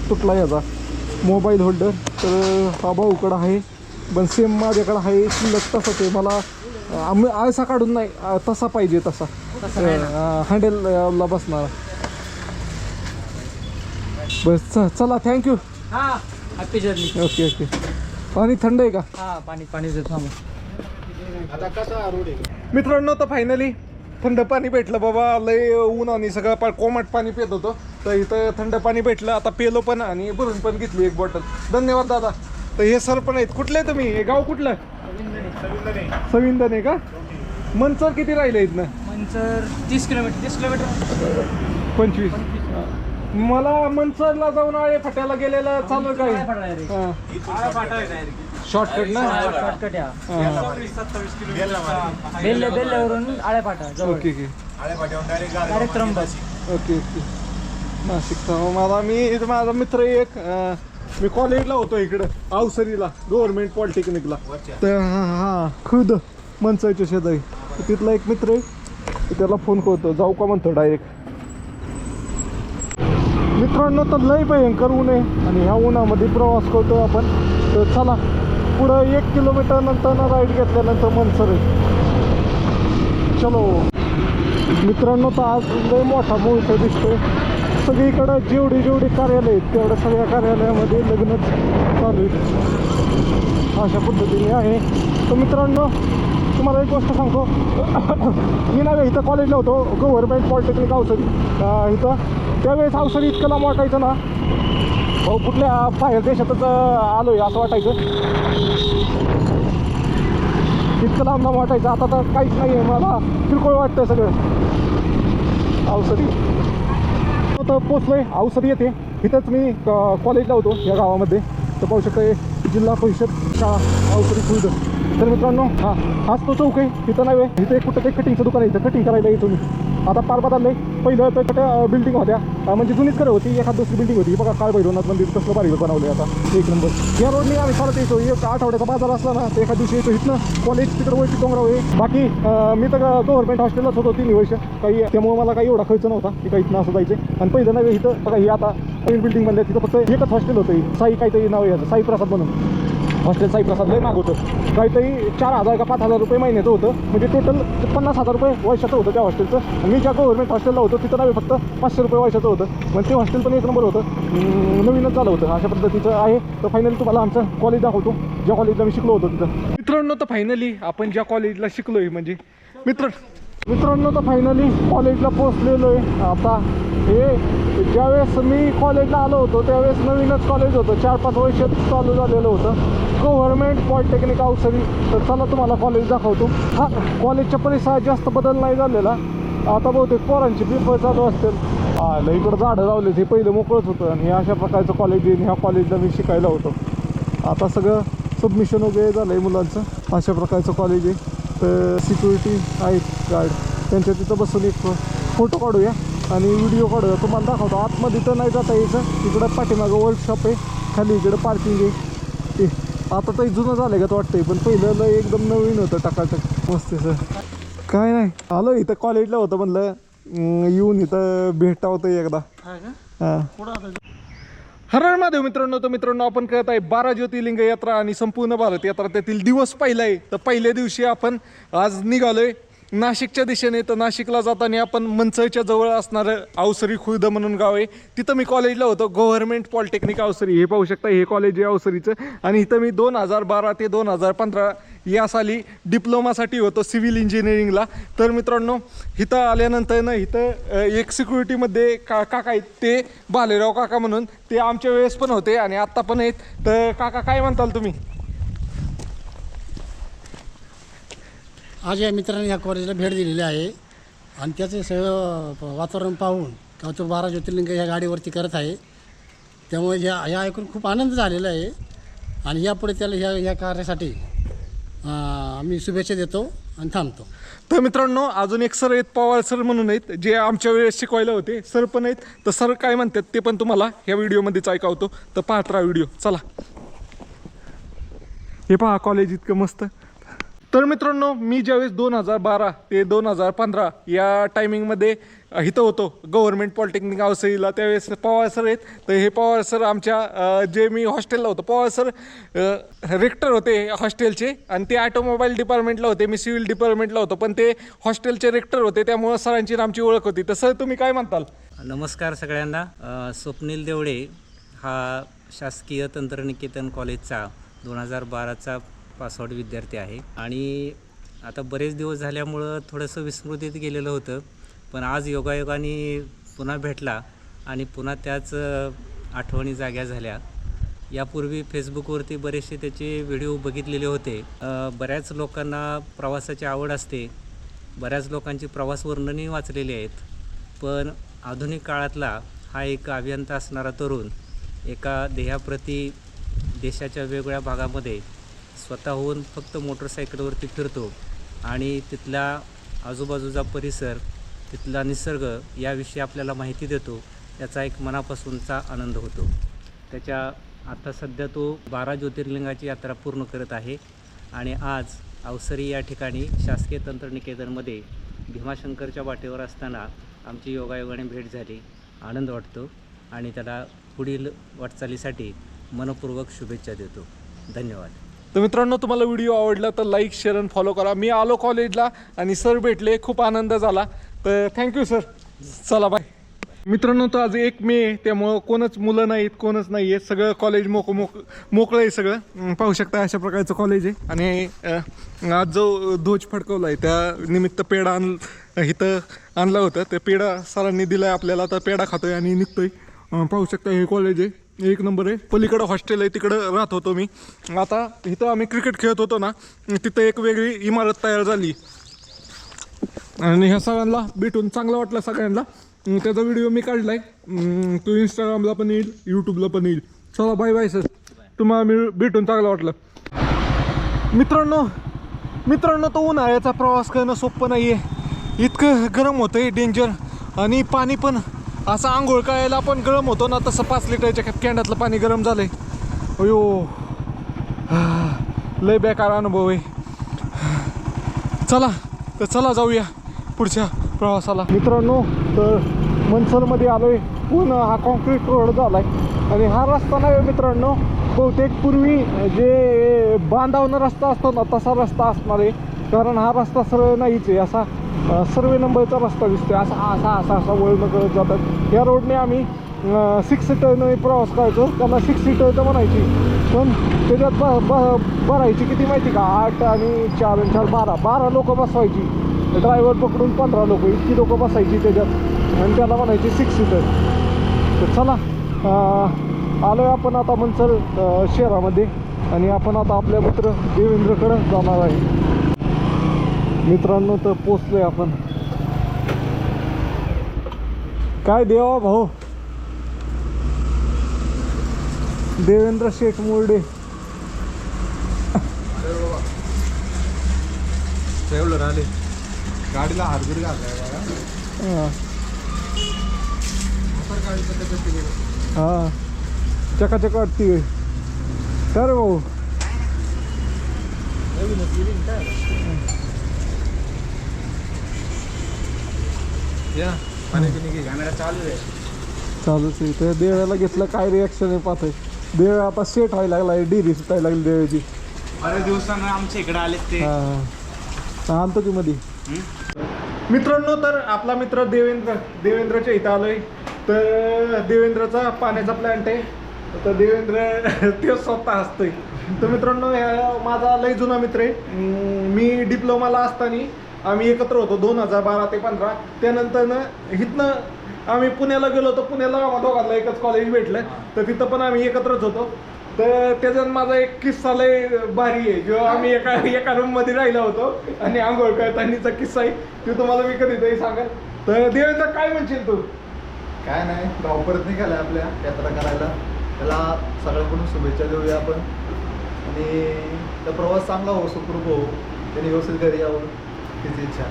तुटला याचा मोबाईल होल्डर. तर हा भाऊकडं आहे पण सेम माझ्याकडं आहे, शिल्लक तसंच आहे. मला आळसा काढून नाही, तसा पाहिजे, तसा हँडलला बसणार. बस चला thank you. Happy journey. Okay okay. पाणी थंड आहे का? पाणी मित्रांनो तर फायनली थंड पाणी भेटलं बाबा. लय ऊन आणि सगळं कोमट पाणी पित होतो, तर इथं थंड पाणी भेटलं. आता पेलो पण आणि भरून पण घेतली 1 बॉटल. धन्यवाद दादा. तर हे सर पण आहेत. कुठले तुम्ही? हे गाव कुठलं? सविंदने का? मनसर किती राहिले इथनं? मंचर 30 किलोमीटर 25. मला मनसरला जाऊन आळे फाट्याला गेलेलं चालू काय शॉर्टकट ना? शॉर्टकट या बेल्ल्यावरून Alephata. Okay okay direct Trimbak. Okay okay. नाशिकचा माझा मित्र एक, मी कॉलेजला होतो इकडं अवसरीला, गव्हर्नमेंट पॉलिटेक्निकला. तर हां खुद मनसरच्या शेजारी तिथला एक मित्र आहे, त्याला फोन करतो जाऊ का म्हणतो डायरेक्ट. मित्रांनो तर लय भयंकर ऊन आहे आणि ह्या उन्हामध्ये प्रवास करतो आपण. तर चला पुढं 1 किलोमीटर नंतर राईड घेतल्यानंतर मनसर आहे. चलो मित्रांनो तर आज लय मोठा मुहूर्त दिसतोय. सगळीकडं जेवढी कार्यालय आहेत तेवढ्या सगळ्या कार्यालयामध्ये लग्नच चालू आहे. अशा पद्धतीने आहे. तर मित्रांनो तुम्हाला एक गोष्ट सांगतो. मी नाही इथं कॉलेजला होतो गव्हर्नमेंट पॉलिटेक्निक अवसरी इथं. त्यावेळेस अवसरी इतकं लांब वाटायचं ना, भाऊ कुठल्या बाहेर देशातच आलो आहे असं वाटायचं. इतकं लांब वाटायचं. आता तर काहीच नाही आहे, मला किरकोळ वाटतं सगळं. अवसरी तर पोचलोय. अवसरी येते इथंच मी कॉलेजला होतो या गावामध्ये. तर पाहू शकता जिल्हा परिषद शाळा अवसरी खुर्द. तर मित्रांनो हाच तो चौक आहे. तिथं नाही आहे, इथे कुठं ते कटिंगचं दुकान आहे, इथं कटिंग करायला येतो मी. आता पार बदललं आहे. पहिलं तर कुठ्या बिल्डिंग होत्या, म्हणजे जुनीच घरं होती. एखाद दुसरी बिल्डिंग होती. बघा काळ भैरवनाथ मंदिर कसलं भारी बनवलं आहे आता, 1 नंबर. या रोडने आम्ही चालत येतो. एक आठवड्याचा बाजार असला ना तर एखाद दिवशी येतो. इथनं कॉलेज तिकडं वरती डोंगराव आहे. बाकी मी तर गव्हर्नमेंट हॉस्टेललाच होतो 3 वर्ष. काही त्यामुळे मला काही एवढा खर्च नव्हता की काही इथनं असं जायचं. आणि पहिलं नाही इथं बघा, ही आता नवीन बिल्डिंग बनल्या तिथं फक्त एकच हॉस्टेल होतं, साई काहीतरी नाव आहे याचं, साई प्रसाद म्हणून हॉस्टेल. साई प्रसाद लय माग होतं, काहीतरी 4,000 का 5,000 रुपये महिन्याचं होतं, म्हणजे टोटल 50,000 रुपये वर्षाचं होतं त्या हॉस्टेलचं. आणि मी ज्या गव्हर्नमेंट हॉस्टेलला होतो तिथं नावे फक्त 500 रुपये वर्षाचं होतं. मग ते हॉस्टेल पण एक नंबर होतं, नवीनच झालं होतं. अशा पद्धतीचं आहे. तर फायनली तुम्हाला आमचं कॉलेज दाखवतो, ज्या कॉलेजला मी शिकलो होतो तिथं. मित्रांनो, तर फायनली आपण ज्या कॉलेजला शिकलोय म्हणजे मित्रांनो तर फायनली कॉलेजला पोहोचलेलो आहे. आता हे ज्यावेळेस मी कॉलेजला आलो होतो त्यावेळेस नवीनच कॉलेज होतं, 4-5 वर्ष चालू झालेलं होतं, गव्हर्नमेंट पॉलिटेक्निक अवसरी. तर चला तुम्हाला कॉलेज दाखवतो. हा, कॉलेजच्या परिसरात जास्त बदल नाही झालेला. आता बहुतेक पोरांची पेपर चालू असतील. लय इकडं झाडं लावले, हे पहिलं मोकळंच होतं. आणि ह्या अशा प्रकारचं कॉलेज आहे. ह्या कॉलेजला मी शिकायला होतो. आता सगळं सबमिशन वगैरे झालं आहे मुलांचं. अशा प्रकारचं कॉलेज आहे. तर सिक्युरिटी आहेत गार्ड, त्यांच्या तिथं बसून एक फोटो काढूया आणि व्हिडिओ काढूया, तुम्हाला दाखवतो. आतमध्ये तर नाही जाता यायचं, इकडं पाठीमागं वर्कशॉप आहे, खाली इकडं पार्किंग आहे. आता तर जुनं झालं का वाटतंय, पण पहिलं एकदम नवीन होतं, टकाटक मस्त सर. काय नाही, आलो इथं कॉलेजला होतं, म्हणलं येऊन इथं भेटा होतं एकदा. हां, हर हर महादेव मित्रांनो. तर मित्रांनो, आपण करत आहे 12 ज्योतिर्लिंग यात्रा आणि संपूर्ण भारत यात्रा. त्यातील दिवस पहिला आहे. तर पहिल्या दिवशी आपण आज निघालोय नाशिकच्या दिशेने. तर नाशिकला जाताना आपण मंचरच्या जवळ असणारं अवसरी खुर्द म्हणून गाव आहे, तिथं मी कॉलेजला होतो, गव्हर्नमेंट पॉलिटेक्निक अवसरी. हे पाहू शकता, हे कॉलेज आहे अवसरीचं. आणि इथं मी 2012 ते 2015 या साली डिप्लोमासाठी होतो सिव्हिल इंजिनिअरिंगला. तर मित्रांनो, इथं आल्यानंतर ना इथं एक सिक्युरिटीमध्ये काका आहेत, ते भालेराव काका म्हणून, ते आमच्या वेळेस पण होते आणि आत्ता पण आहेत. तर काका, काय म्हणताल तुम्ही? आज या मित्रांनी ह्या कॉलेजला भेट दिलेली आहे आणि त्याचं सगळं वातावरण पाहून का तो 12 ज्योतिर्लिंग ह्या गाडीवरती करत आहे, त्यामुळे ह्या ऐकून खूप आनंद झालेला आहे. आणि यापुढे त्याला ह्या कार्यासाठी आम्ही शुभेच्छा देतो आणि थांबतो. तर मित्रांनो, अजून एक सर आहेत, पवार सर म्हणून आहेत, जे आमच्या वेळेस शिकवायला होते, सर पण आहेत. तर सर काय म्हणतात ते पण तुम्हाला ह्या व्हिडिओमध्येच ऐकावतो. तर पाहत राहा व्हिडिओ. चला, हे पहा कॉलेज इतकं मस्त. तर मित्रांनो, मी ज्यावेळेस 2012 ते 2015 या टायमिंगमध्ये इथं होतो गव्हर्नमेंट पॉलिटेक्निक अवसरीला, त्यावेळेस पवार सर आहेत. तर हे पवार सर आमच्या जे मी हॉस्टेलला होतो, पवार सर रेक्टर होते हॉस्टेलचे, आणि ते ऑटोमोबाईल डिपार्टमेंटला होते, मी सिव्हिल डिपार्टमेंटला होतो, पण ते हॉस्टेलचे रेक्टर होते, त्यामुळं सरांची आमची ओळख होती. तर सर, तुम्ही काय म्हणताल? नमस्कार सगळ्यांना. स्वप्नील देवडे हा शासकीय तंत्रनिकेतन कॉलेजचा 2012चा पासआउट विद्यार्थी आहे. आणि आता बरेच दिवस झाल्यामुळं थोडंसं विस्मृतीत गेलेलं होतं, पण आज योगायोगाने पुन्हा भेटला आणि पुन्हा त्याच आठवणी जाग्या झाल्या. यापूर्वी फेसबुकवरती बरेचसे त्याचे व्हिडिओ बघितलेले होते. बऱ्याच लोकांना प्रवासाची आवड असते, बऱ्याच लोकांची प्रवास वर्णनही वाचलेली आहेत, पण आधुनिक काळातला हा एक अभियंता असणारा तरुण एका ध्येयाप्रती देशाच्या वेगवेगळ्या भागामध्ये स्वतःहून फक्त मोटरसायकलवरती फिरतो आणि तिथला आजूबाजूचा परिसर, तिथला निसर्ग याविषयी आपल्याला माहिती देतो. याचा एक मनापासूनचा आनंद होतो. त्याच्या आता सध्या तो 12 ज्योतिर्लिंगाची यात्रा पूर्ण करत आहे. आणि आज अवसरी या ठिकाणी शासकीय तंत्रनिकेतनमध्ये भीमाशंकरच्या वाटेवर असताना आमची योगायोगाने भेट झाली. आनंद वाटतो आणि त्याला पुढील वाटचालीसाठी मनपूर्वक शुभेच्छा देतो. धन्यवाद. तर मित्रांनो, तुम्हाला व्हिडिओ आवडला तर लाईक, शेअर आणि फॉलो करा. मी आलो कॉलेजला आणि सर भेटले, खूप आनंद झाला. तर थँक्यू सर. चला, बाय. मित्रांनो, तर आज 1 मे आहे, त्यामुळं कोणच मुलं नाहीत, कोणच नाही आहे, सगळं कॉलेज मोकळं आहे सगळं. पाहू शकता अशा प्रकारचं कॉलेज आहे. आणि आज जो ध्वज फडकवला आहे त्या निमित्त पेढा इथं आणला होता, त्या पेढा सरांनी दिला आहे आपल्याला. तर पेढा खातोय आणि निघतोय. पाहू शकता हे कॉलेज आहे, 1 नंबर आहे. पलीकडं हॉस्टेल आहे, तिकडं राहत होतो मी. आता इथं आम्ही क्रिकेट खेळत होतो ना, तिथं एक वेगळी इमारत तयार झाली आणि ह्या सगळ्यांना भेटून चांगलं वाटलं सगळ्यांना. त्याचा व्हिडिओ मी काढलाय, तो इंस्टाग्रामला पण येईल, यूट्यूबला पण येईल. चला, बाय बाय सर. तुम्हाला मी भेटून चांगलं वाटलं. मित्रांनो तो उन्हाळ्याचा प्रवास करणं सोपं नाही आहे. इतकं गरम होतं आहे, डेंजर. आणि पाणी पण असं आंघोळ करायला पण गरम होतो ना, तसं 5 लिटरच्या कॅन्डातलं पाणी गरम झालं आहे. अयो, लय बेकार अनुभव आहे. चला जाऊया पुढच्या प्रवासाला. मित्रांनो, तर मनसरमध्ये आलोय. पुन्हा हा कॉन्क्रीट रोड झालाय आणि हा रस्ता नाही मित्रांनो, बहुतेक पूर्वी जे बांधावनं रस्ता असतो ना तसा रस्ता असणार आहे. कारण हा रस्ता सरळ नाहीच आहे, असा सर्वे नंबरचा रस्ता दिसतोय. असा वळण करत जातात. या रोडने आम्ही 6 सीटरने प्रवास करायचो. त्याला 6 सीटरचं म्हणायची, पण त्याच्यात भरायची किती माहिती का, 8 आणि 4 आणि 4 12 लोक बसवायची. ड्रायव्हर पकडून 15 लोक इतकी लोक बसायची त्याच्यात आणि त्याला म्हणायची 6 सीटर. तर चला आलो आहे आपण आता मनसर शहरामध्ये आणि आपण आता आपल्या मित्र देवेंद्रकडे जाणार आहे. मित्रांनो तर पोचलोय आपण. काय देवा भाऊ, देवेंद्र शेठ मुर्डे. ट्रॅव्हलर आले, गाडीला हातगुडी घातलाय बघा. हां चकाचक वाटती काय रे भाऊ. या पाण्याची कॅमेरा चालू आहे. चालूच आहे. तर देवाला घेतलं काय रिॲक्शन आहे पाहतोय. देव आता सेट व्हायला लागलाय, डिरी सुटायला लागली देवाची. बऱ्याच दिवसानं आमच्या इकडे आले ते. हां आणतो की मध्ये. मित्रांनो तर आपला मित्र देवेंद्रच्या इथं आलोय. तर देवेंद्रचा पाण्याचा प्लॅन्ट आहे. तर देवेंद्र ते स्वतः असतोय. तर मित्रांनो माझा लय जुना मित्र आहे. मी डिप्लोमाला असताना आम्ही एकत्र होतो 2012 ते 15. त्यानंतर इथनं आम्ही पुण्याला गेलो होतो. पुण्याला आम्हाला दोघांना एकच कॉलेज भेटलं, तर तिथं पण आम्ही एकत्रच होतो. तर त्याच्यात माझा एक किस्सा लय भारी आहे. जेव्हा आम्ही एका रूममध्ये राहिलो होतो आणि आंघोळ करतानीचा किस्सा आहे, तो तुम्हाला मी कधीतरी सांगेल. तर देवेंद्र काय म्हणशील तू? काय नाही, गाव परत निघालाय आपल्या यात्रा करायला. त्याला सगळ्यांकडून शुभेच्छा देऊया आपण आणि त्या प्रवास चांगला हो, सुखरूप हो, त्यांनी व्यवस्थित घरी यावं तिची इच्छा.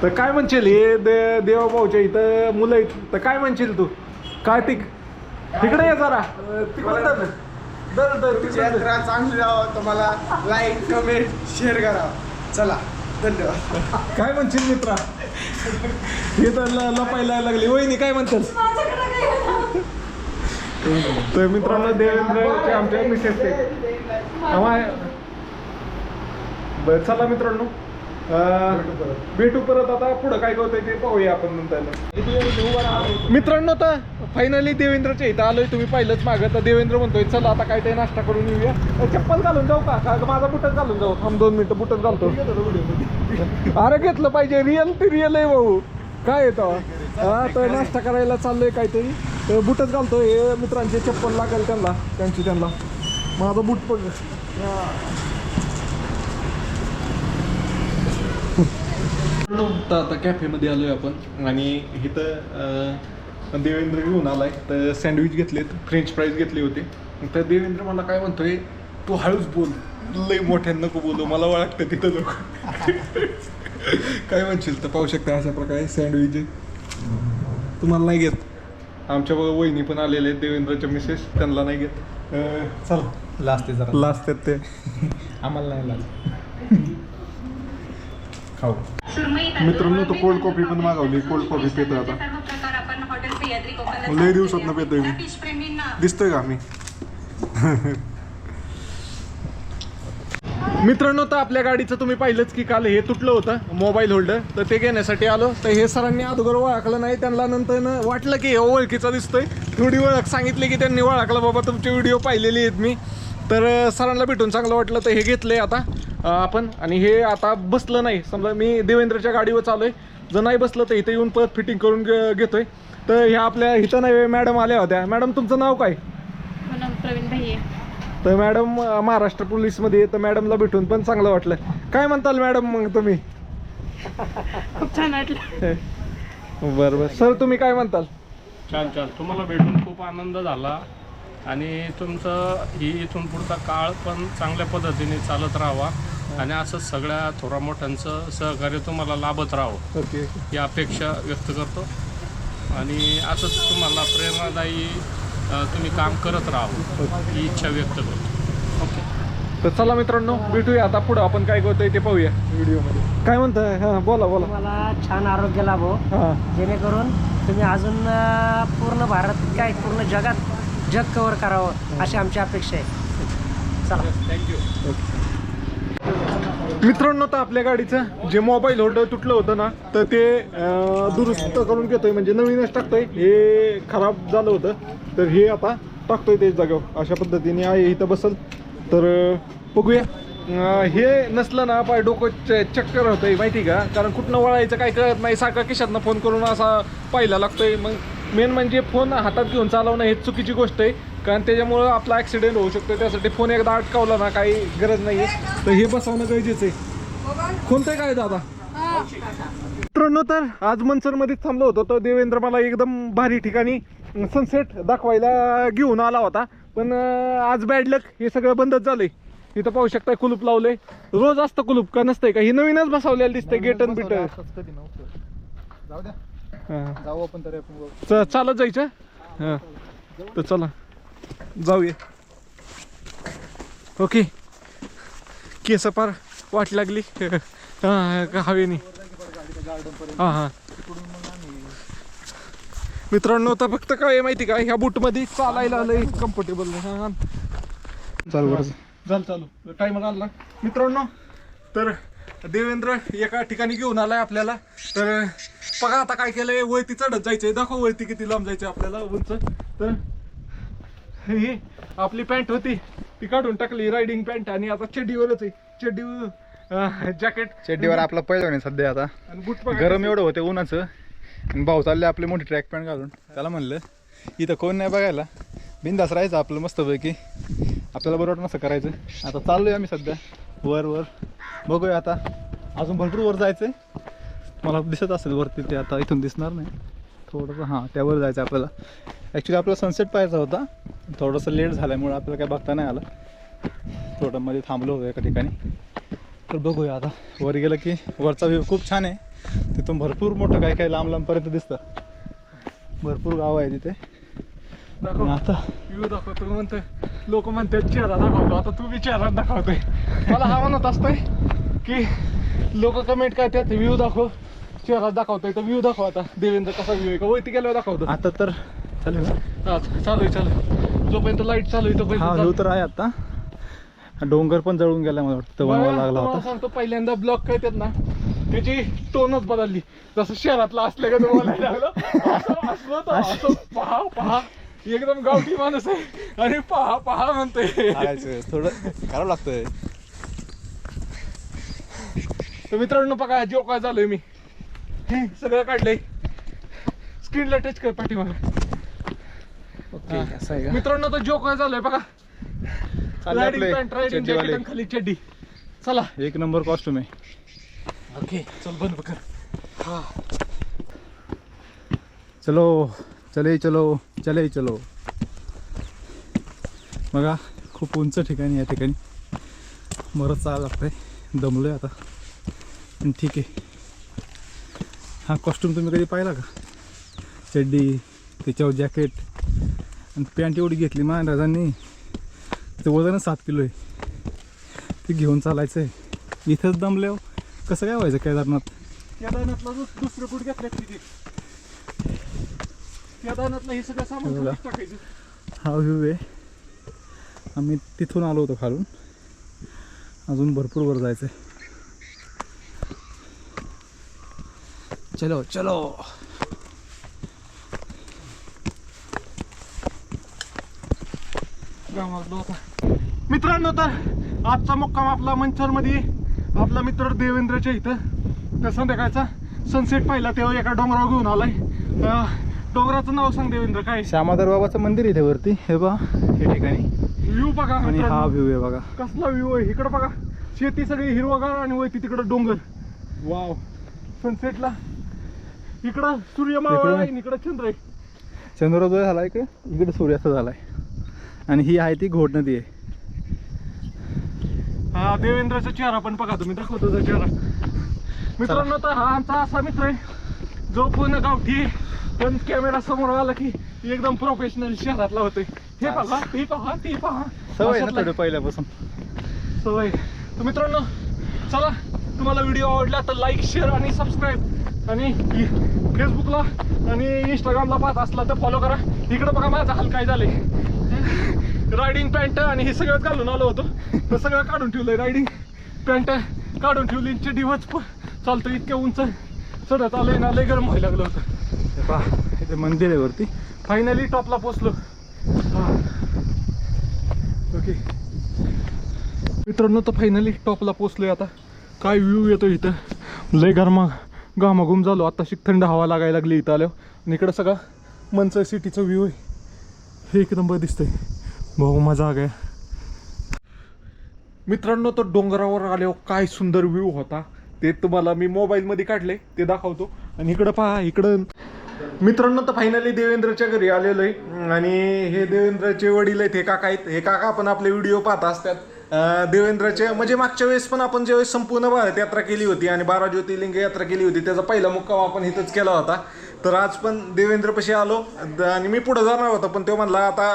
तर काय म्हणशील हे देवाभाऊच्या इथं मुलं आहेत, तर काय म्हणशील तू? कार्तिक तिकडे ये जरा, तिकडून यात्रा चांगली राहावं, तुम्हाला लाईक कमेंट शेअर करावं. चला धन्यवाद. काय म्हणशील मित्रा? हे तर लपायला लागली. वहिनी काय म्हणतात? तर मित्रांनो देवेंद्रचे आमच्या मिसेस बरं चला मित्रांनो भेटू परत. आता पुढं काय करतोय ते पाहूया आपण नंतर. मित्रांनो तर फायनली देवेंद्रच्या इथं आलोय. तुम्ही पाहिलंच मागं. तर देवेंद्र म्हणतोय चला आता काय ते नाश्ता करून येऊया. चप्पल घालून जाऊ का माझा बुटच घालून जाऊ? थांब 2 मिनिटं बुटच घालतो. अरे घेतलं पाहिजे, रिअल ते रिअल आहे भाऊ. काय येतं हा तर नाश्ता करायला चाललोय काहीतरी, तर बुटच घालतो. हे मित्रांचे चप्पल लागेल त्यांना माझा बूट पण. तर आता कॅफेमध्ये आलोय आपण आणि इथं देवेंद्र घेऊन आलाय. तर सँडविच घेतलेत, फ्रेंच फ्राईज घेतले होते. तर देवेंद्र मला काय म्हणतोय, तू हळूच बोल, लई मोठ्यानं नको बोलू, मला ओळखतं तिथं लोक. काय म्हणशील? तर पाहू शकता अशा प्रकारे सँडविच आहे. तुम्हाला नाही घेत, आमच्या बघा वहिनी पण आलेले आहेत, देवेंद्रच्या मिसेस, त्यांना नाही घेत. चला लास्ट आहेत ते. आम्हाला नाही लागत. खाऊ. मित्रांनो तो कोल्ड कॉफी पण मागवली. कोल्ड कॉफी पितोय आता, लई दिवसात पितोय मी. दिसतोय का मी? मित्रांनो तर आपल्या गाडीचं तुम्ही पाहिलंच की काल हे तुटलं होतं मोबाईल होल्डर. तर ते घेण्यासाठी आलो. तर हे सरांनी अगोदर ओळखलं नाही. त्यांना नंतर वाटलं की ओळखीचा दिसतोय. थोडी ओळख सांगितली की त्यांनी ओळखलं, बाबा तुमचे व्हिडिओ पाहिलेले आहेत मी. तर सरांना भेटून चांगलं वाटलं. तर हे घेतलंय आता आपण. आणि हे आता बसलं नाही, समजा मी देवेंद्रच्या गाडीवर चाललोय, जर नाही बसलं तर इथे येऊन परत फिटिंग करून घेतोय. तर ह्या आपल्या इथं नाही मॅडम आल्या होत्या. मॅडम तुमचं नाव काय? प्रवीण भाई. तर मॅडम महाराष्ट्र पोलीसमध्ये. तर मॅडमला भेटून पण चांगलं वाटलं. काय म्हणताल मॅडम मग तुम्ही? खूप छान वाटलं. बरं सर तुम्ही काय म्हणताल? छान तुम्हाला भेटून खूप आनंद झाला आणि तुमचं ही इथून पुढचा काळ पण चांगल्या पद्धतीने चालत राहावा आणि असं सगळ्या थोरा मोठ्यांचं सहकार्य तुम्हाला लाभत राहावं ओके ही अपेक्षा व्यक्त करतो आणि असंच तुम्हाला प्रेरणादायी तुम्ही काम करत राहावं ही इच्छा व्यक्त करतो. ओके तर चला मित्रांनो भेटूया आता पुढं. आपण काय करतोय ते पाहूया व्हिडिओमध्ये. काय म्हणताय? हां बोला. मला छान आरोग्य लाभो, हां जेणेकरून तुम्ही अजून पूर्ण भारत काय पूर्ण जग कव्हर करावं अशी आमची अपेक्षा आहे. चला थँक्यू. मित्रांनो, तर आपल्या गाडीचं जे मोबाईल होल्डर तुटलं होतं ना, तर ते दुरुस्त करून घेतोय, म्हणजे नवीनच टाकतोय. हे खराब झालं होतं तर हे आता टाकतोय ते जागेवर. अशा पद्धतीने आहे इथं बसल. तर बघूया. हे नसलं ना पाय डोकं चक्कर होतंय माहिती का, कारण कुठनं वळायचं काय कळत नाही. सारखा खिशातनं फोन करून असा पाहिला लागतोय. मग मेन म्हणजे फोन हातात घेऊन चालवणं हे चुकीची गोष्ट आहे, कारण त्याच्यामुळं आपला ॲक्सिडेंट होऊ शकतो. त्यासाठी फोन एकदा अटकावला ना काही गरज नाही आहे, तर हे बसवणं गरजेचं आहे. कोणतं काय दादा? मित्रांनो, तर आज मनसरमध्ये थांबलो होतो. तर देवेंद्र मला एकदम भारी ठिकाणी सनसेट दाखवायला घेऊन आला होता, पण आज बॅड लक, हे सगळं बंदच झालंय. इथं पाहू शकताय कुलूप लावलंय. रोज असतं कुलूप का नसतंय का? हे नवीनच बसवलेलं दिसतंय गेट अन बिट. जाऊ द्या, जाऊ आपण तरी आपण चालत जायचं. हां, तर चला जाऊया. ओके. केस पार वाट लागली हवेनी. हां हां. मित्रांनो, तर फक्त काय आहे माहिती का, ह्या बूटमध्ये चालायला लय कम्फर्टेबल. चालू चालू टाइम आला. मित्रांनो, तर देवेंद्र एका ठिकाणी घेऊन आलाय आपल्याला. तर बघा आता काय केलंय, वरती चढत जायचंय. दाखव वरती किती लांब जायचंय आपल्याला उंच. तर ही आपली पॅन्ट होती ती काढून टाकली, रायडिंग पॅन्ट, आणि आता चड्डीवरच आहे. चड्डी जॅकेट चड्डीवर आपला पहिलं नाही सध्या. आता आणि बूट गरम एवढं होते उन्हाचं, आणि भाऊ चालले आपली मोठी ट्रॅक पॅन्ट घालून. त्याला म्हणलं इथं कोण नाही बघायला, बिंदास राहायचं आपलं मस्तपैकी, आपल्याला बरं वाटतं असं करायचं. आता चाललोय आम्ही सध्या वर. बघूया आता, अजून भरपूर वर जायचं आहे. मला दिसत असेल वरती, ते आता इथून दिसणार नाही थोडंसं. हां, त्यावर जायचं आपल्याला. ॲक्च्युली आपल्याला सनसेट पाहायचा होता, थोडंसं लेट झाल्यामुळे आपल्याला काय बघता नाही आलं. थोडं मध्ये थांबलो होतो एका ठिकाणी. तर बघूया आता, वर गेलं की वरचा व्ह्यू खूप छान आहे. तिथून भरपूर मोठं काय काय लांबपर्यंत दिसतं. भरपूर गाव आहे तिथे. आता व्ह्यू दाखवतो म्हणतोय, लोक म्हणतात चेहरा दाखवतो. आता तू बी चेहरा दाखवतोय. मला हा म्हणत असतोय की लोक कमेंट करतात व्ह्यू दाखव, चेहरा दाखवतोय. तर व्ह्यू दाखव आता. देवेंद्र कसा व्ह्यू आहे का वरती गेल्यावर दाखवतो. आता तर चालेल. हा चालू आहे. जोपर्यंत लाईट चालू आहे तोपर्यंत हा व्ह्यू तर आहे. आता डोंगर पण जळून गेला, मला वाटतं बनवायला लागला होता. सांगतो, पहिल्यांदा ब्लॉक करतात ना त्याची टोनच बदलली. जसं शहरातला असल्या का बोलायला लागलं. असं पहा एकदम गावठी माणूस आहे आणि पहा म्हणतोय. थोडं करावं लागतंय. तर मित्रांनो बघा, जो काय झालोय मी, हे सगळं काढलंय. स्क्रीनला टच कर पाठीमागे. मित्रांनो, तर जो काय झालोय बघा, रायडिंग पॅन्ट, रायडिंग जॅकेट आणि खाली चड्डी. चला, एक नंबर कॉस्ट्यूम आहे. ओके, चल बंद कर. हा, चले चलो. बघा, खूप उंच ठिकाणी, या ठिकाणी बरंच चालायला लागतंय. दमलोय आता, पण ठीक आहे. हा कॉस्ट्यूम तुम्ही कधी पाहिला का? चड्डी, त्याच्यावर जॅकेट आणि पॅन्ट एवढी घेतली महाराजांनी, ते वजनच 7 किलो आहे. ते घेऊन चालायचं आहे. इथंच दमल्यावर कसं काय व्हायचं केदारनाथ? केदारनाथला दुसरं फूट घेतलं तिथे. केदारनाथला हे सगळं सामान टाकायचं. हा व्ह्यू आहे. आम्ही तिथून आलो होतो खालून, अजून भरपूर वर जायचं आहे. चलो. मित्रांनो, तर आजचा मुक्काम आपला मंचरमध्ये. आपला मित्र देवेंद्रच्या इथं. तर संध्याकाळचा सनसेट पाहिला तेव्हा एका डोंगरावर घेऊन आलाय. डोंगराचं नाव सांग देवेंद्र, काय? श्यामाधर बाबाचं मंदिर इथे वरती. हे बघा, हे ठिकाणी व्ह्यू बघा. आणि हा व्ह्यू आहे बघा, कसला व्ह्यू आहे. इकडं बघा, शेती सगळी हिरवगार आणि वरती तिकडं डोंगर. वाव. सनसेटला इकडं सूर्य मावळ आहे, इकडं चंद्र आहे. चंद्रोदय झाला इकडे सूर्यास्त झालाय. आणि ही आहे ती घोड नदी आहे. हा देवेंद्रचा चेहरा पण बघा तुम्ही, दाखवतो तो चेहरा. मित्रांनो, तर हा आमचा असा मित्र आहे जो पूर्ण गावठी, पण कॅमेरा समोर आला की एकदम प्रोफेशनल शहरातला होतोय. हे बघा, ते पहा, ते पहा. सवय ना थोडं पहिल्यापासून सवय. तर मित्रांनो, चला, तुम्हाला व्हिडिओ आवडला तर लाईक, शेअर आणि सबस्क्राईब आणि फेसबुकला आणि इंस्टाग्रामला पाहत असला तर फॉलो करा. इकडं बघा माझा हाल काय झाले. रायडिंग पॅन्ट आणि हे सगळं घालून आलो होतो तर सगळं काढून ठेवलंय. रायडिंग पॅन्ट काढून ठेवली, चड्डीवच चालतं. इतक्या उंच चढत आलोय ना, लय गरम व्हायला लागलं होतं. पहा इथे मंदिर आहे वरती. फायनली टॉपला पोचलो. ओके मित्रांनो, तर फायनली टॉपला पोचलोय. आता काय व्ह्यू येतो इथं, लय घामाघूम झालो. आता थंड हवा लागायला लागली इथं आल्यावर. आणि इकडं सगळा मंचर सिटीचा व्ह्यू आहे. हे एक नंबर दिसतंय भाऊ, मजा आ गया. मित्रांनो, तो डोंगरावर आल्यावर काय सुंदर व्ह्यू होता ते तुम्हाला मी मोबाईलमध्ये काढले, ते दाखवतो. आणि इकडं पहा, इकडं मित्रांनो तर फायनली देवेंद्रच्या घरी आलेलो आहे. आणि हे देवेंद्रचे वडील आहेत, हे काका आहेत. हे काका आपण आपले व्हिडिओ पाहत असतात. देवेंद्रचे म्हणजे मागच्या वेळेस पण आपण ज्यावेळेस संपूर्ण भारत यात्रा केली होती आणि 12 ज्योतिर्लिंग यात्रा केली होती, त्याचा पहिला मुक्काम आपण इथंच केला होता. तर आज पण देवेंद्रपाशी आलो आणि मी पुढे जाणार होतो, पण तो म्हणला आता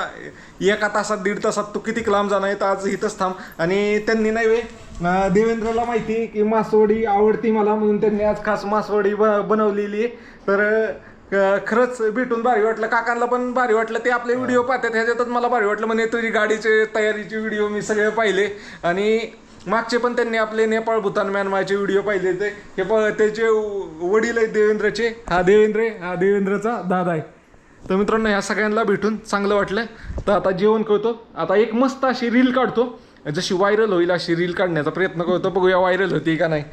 1 तासात 1.5 तासात तू किती लांब जाणार आहे, तर आज इथंच थांब. आणि त्यांनी नाही देवेंद्रला माहिती की मासवडी आवडती मला, म्हणून त्यांनी आज खास मासवडी बनवलेली आहे. तर खरंच भेटून भारी वाटलं. काकांना पण भारी वाटलं. ते आपले व्हिडिओ पाहतात, ह्याच्यातच मला भारी वाटलं. म्हणजे तुझी गाडीचे तयारीचे व्हिडिओ मी सगळे पाहिले. आणि मागचे पण त्यांनी आपले नेपाळ भूतान म्यानमारचे व्हिडिओ पाहिले. ते हे त्याचे वडील आहेत देवेंद्रचे. हा देवेंद्रचा दादा आहे. तर मित्रांनो, ह्या सगळ्यांना भेटून चांगलं वाटलं. तर आता जेवण करतो. आता एक मस्त अशी रील काढतो, जशी व्हायरल होईल अशी रील काढण्याचा प्रयत्न करतो. बघूया व्हायरल होती का नाही.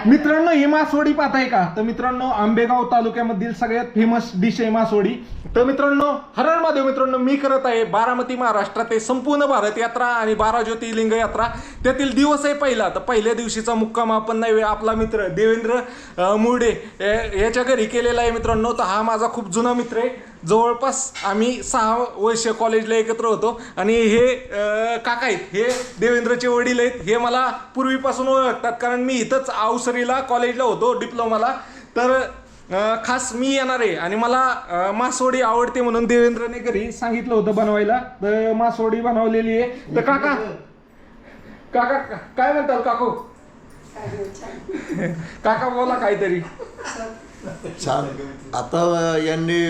मित्रांनो, ही मासवडी पाहताय का? तर मित्रांनो, आंबेगाव तालुक्यामधील सगळ्यात फेमस डिश आहे मासवडी. तर मित्रांनो, हर हर महादेव. मित्रांनो, मी करत आहे बारामती महाराष्ट्रात आहे संपूर्ण भारत यात्रा आणि 12 ज्योतिर्लिंग यात्रा. त्यातील दिवस आहे पहिला. तर पहिल्या दिवशीचा मुक्काम आपण नाही आपला मित्र देवेंद्र मुर्डे याच्या घरी केलेला आहे. मित्रांनो, तर हा माझा खूप जुना मित्र आहे. जवळपास आम्ही 6 वर्ष कॉलेजला एकत्र होतो. आणि हे काका आहेत, हे देवेंद्रचे वडील आहेत. हे मला पूर्वीपासून ओळखतात, कारण मी इथंच अवसरीला कॉलेजला होतो डिप्लोमाला. तर खास मी येणार आहे आणि मला मासवडी आवडते म्हणून देवेंद्रने घरी सांगितलं होतं बनवायला. तर मासवडी बनवलेली आहे. तर काका काय म्हणताल काकू? काका बोला काहीतरी. छान. आता यांनी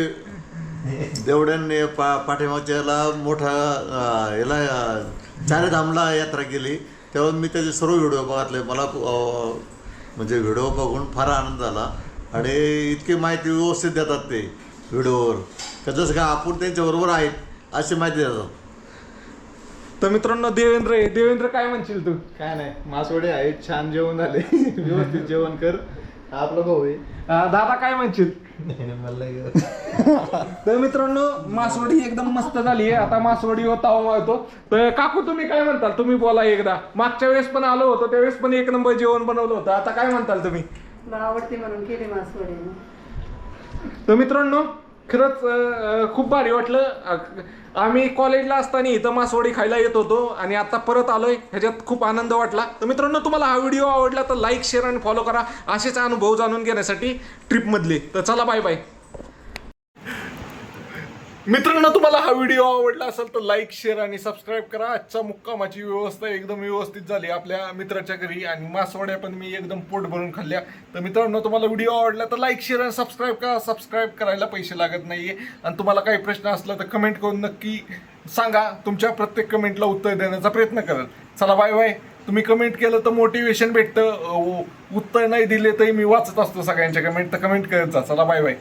देवड्यांनी पाठीमागच्याला मोठा याला चारेधामला यात्रा केली, तेव्हा मी त्याचे सर्व व्हिडिओ बघितले. मला म्हणजे व्हिडिओ बघून फार आनंद झाला. आणि इतकी माहिती व्यवस्थित देतात ते व्हिडिओवर, का जसं का आपण त्यांच्याबरोबर आहेत अशी माहिती देतात. तर मित्रांनो, देवेंद्र काय म्हणशील तू? काय नाही, मासवडे आहेत, छान जेवण झाले. व्यवस्थित जेवण कर. आपलं भाऊ आहे. दादा काय म्हणशील? तर मित्रांनो, मासवडी एकदम मस्त झाली आहे. आता मासवडीवर ताव मारतो. तर काकू तुम्ही काय म्हणताल? तुम्ही बोला एकदा. मागच्या वेळेस पण आलो होतो, त्यावेळेस पण 1 नंबर जेवण बनवलं होतं. आता काय म्हणताल तुम्ही? आवडते म्हणून केली मासवडी. तर मित्रांनो, खरंच खूप भारी वाटलं. आम्ही कॉलेजला असताना इथं मासवडी खायला येत होतो आणि आता परत आलोय, ह्याच्यात खूप आनंद वाटला. तर मित्रांनो, तुम्हाला हा व्हिडिओ आवडला तर लाईक, शेअर आणि फॉलो करा असेच अनुभव जाणून घेण्यासाठी ट्रिपमधले. तर चला, बाय बाय. मित्रांनो, तुम्हाला हा व्हिडिओ आवडला असेल तर लाईक, शेअर आणि सबस्क्राईब करा. आजच्या मुक्कामाची व्यवस्था एकदम व्यवस्थित झाली आपल्या मित्राच्या घरी आणि मासवड्या पण मी एकदम पोट भरून खाल्ल्या. तर मित्रांनो, तुम्हाला व्हिडिओ आवडला तर लाईक, शेअर आणि सबस्क्राईब करा. सबस्क्राईब करायला पैसे लागत नाहीये. आणि तुम्हाला काही प्रश्न असला तर कमेंट करून नक्की सांगा. तुमच्या प्रत्येक कमेंटला उत्तर देण्याचा प्रयत्न करेल. चला, बाय बाय. तुम्ही कमेंट केलं तर मोटिवेशन भेटतं. उत्तर नाही दिले तरी मी वाचत असतो सगळ्यांच्या कमेंट. तर कमेंट करत जा. चला, बाय बाय.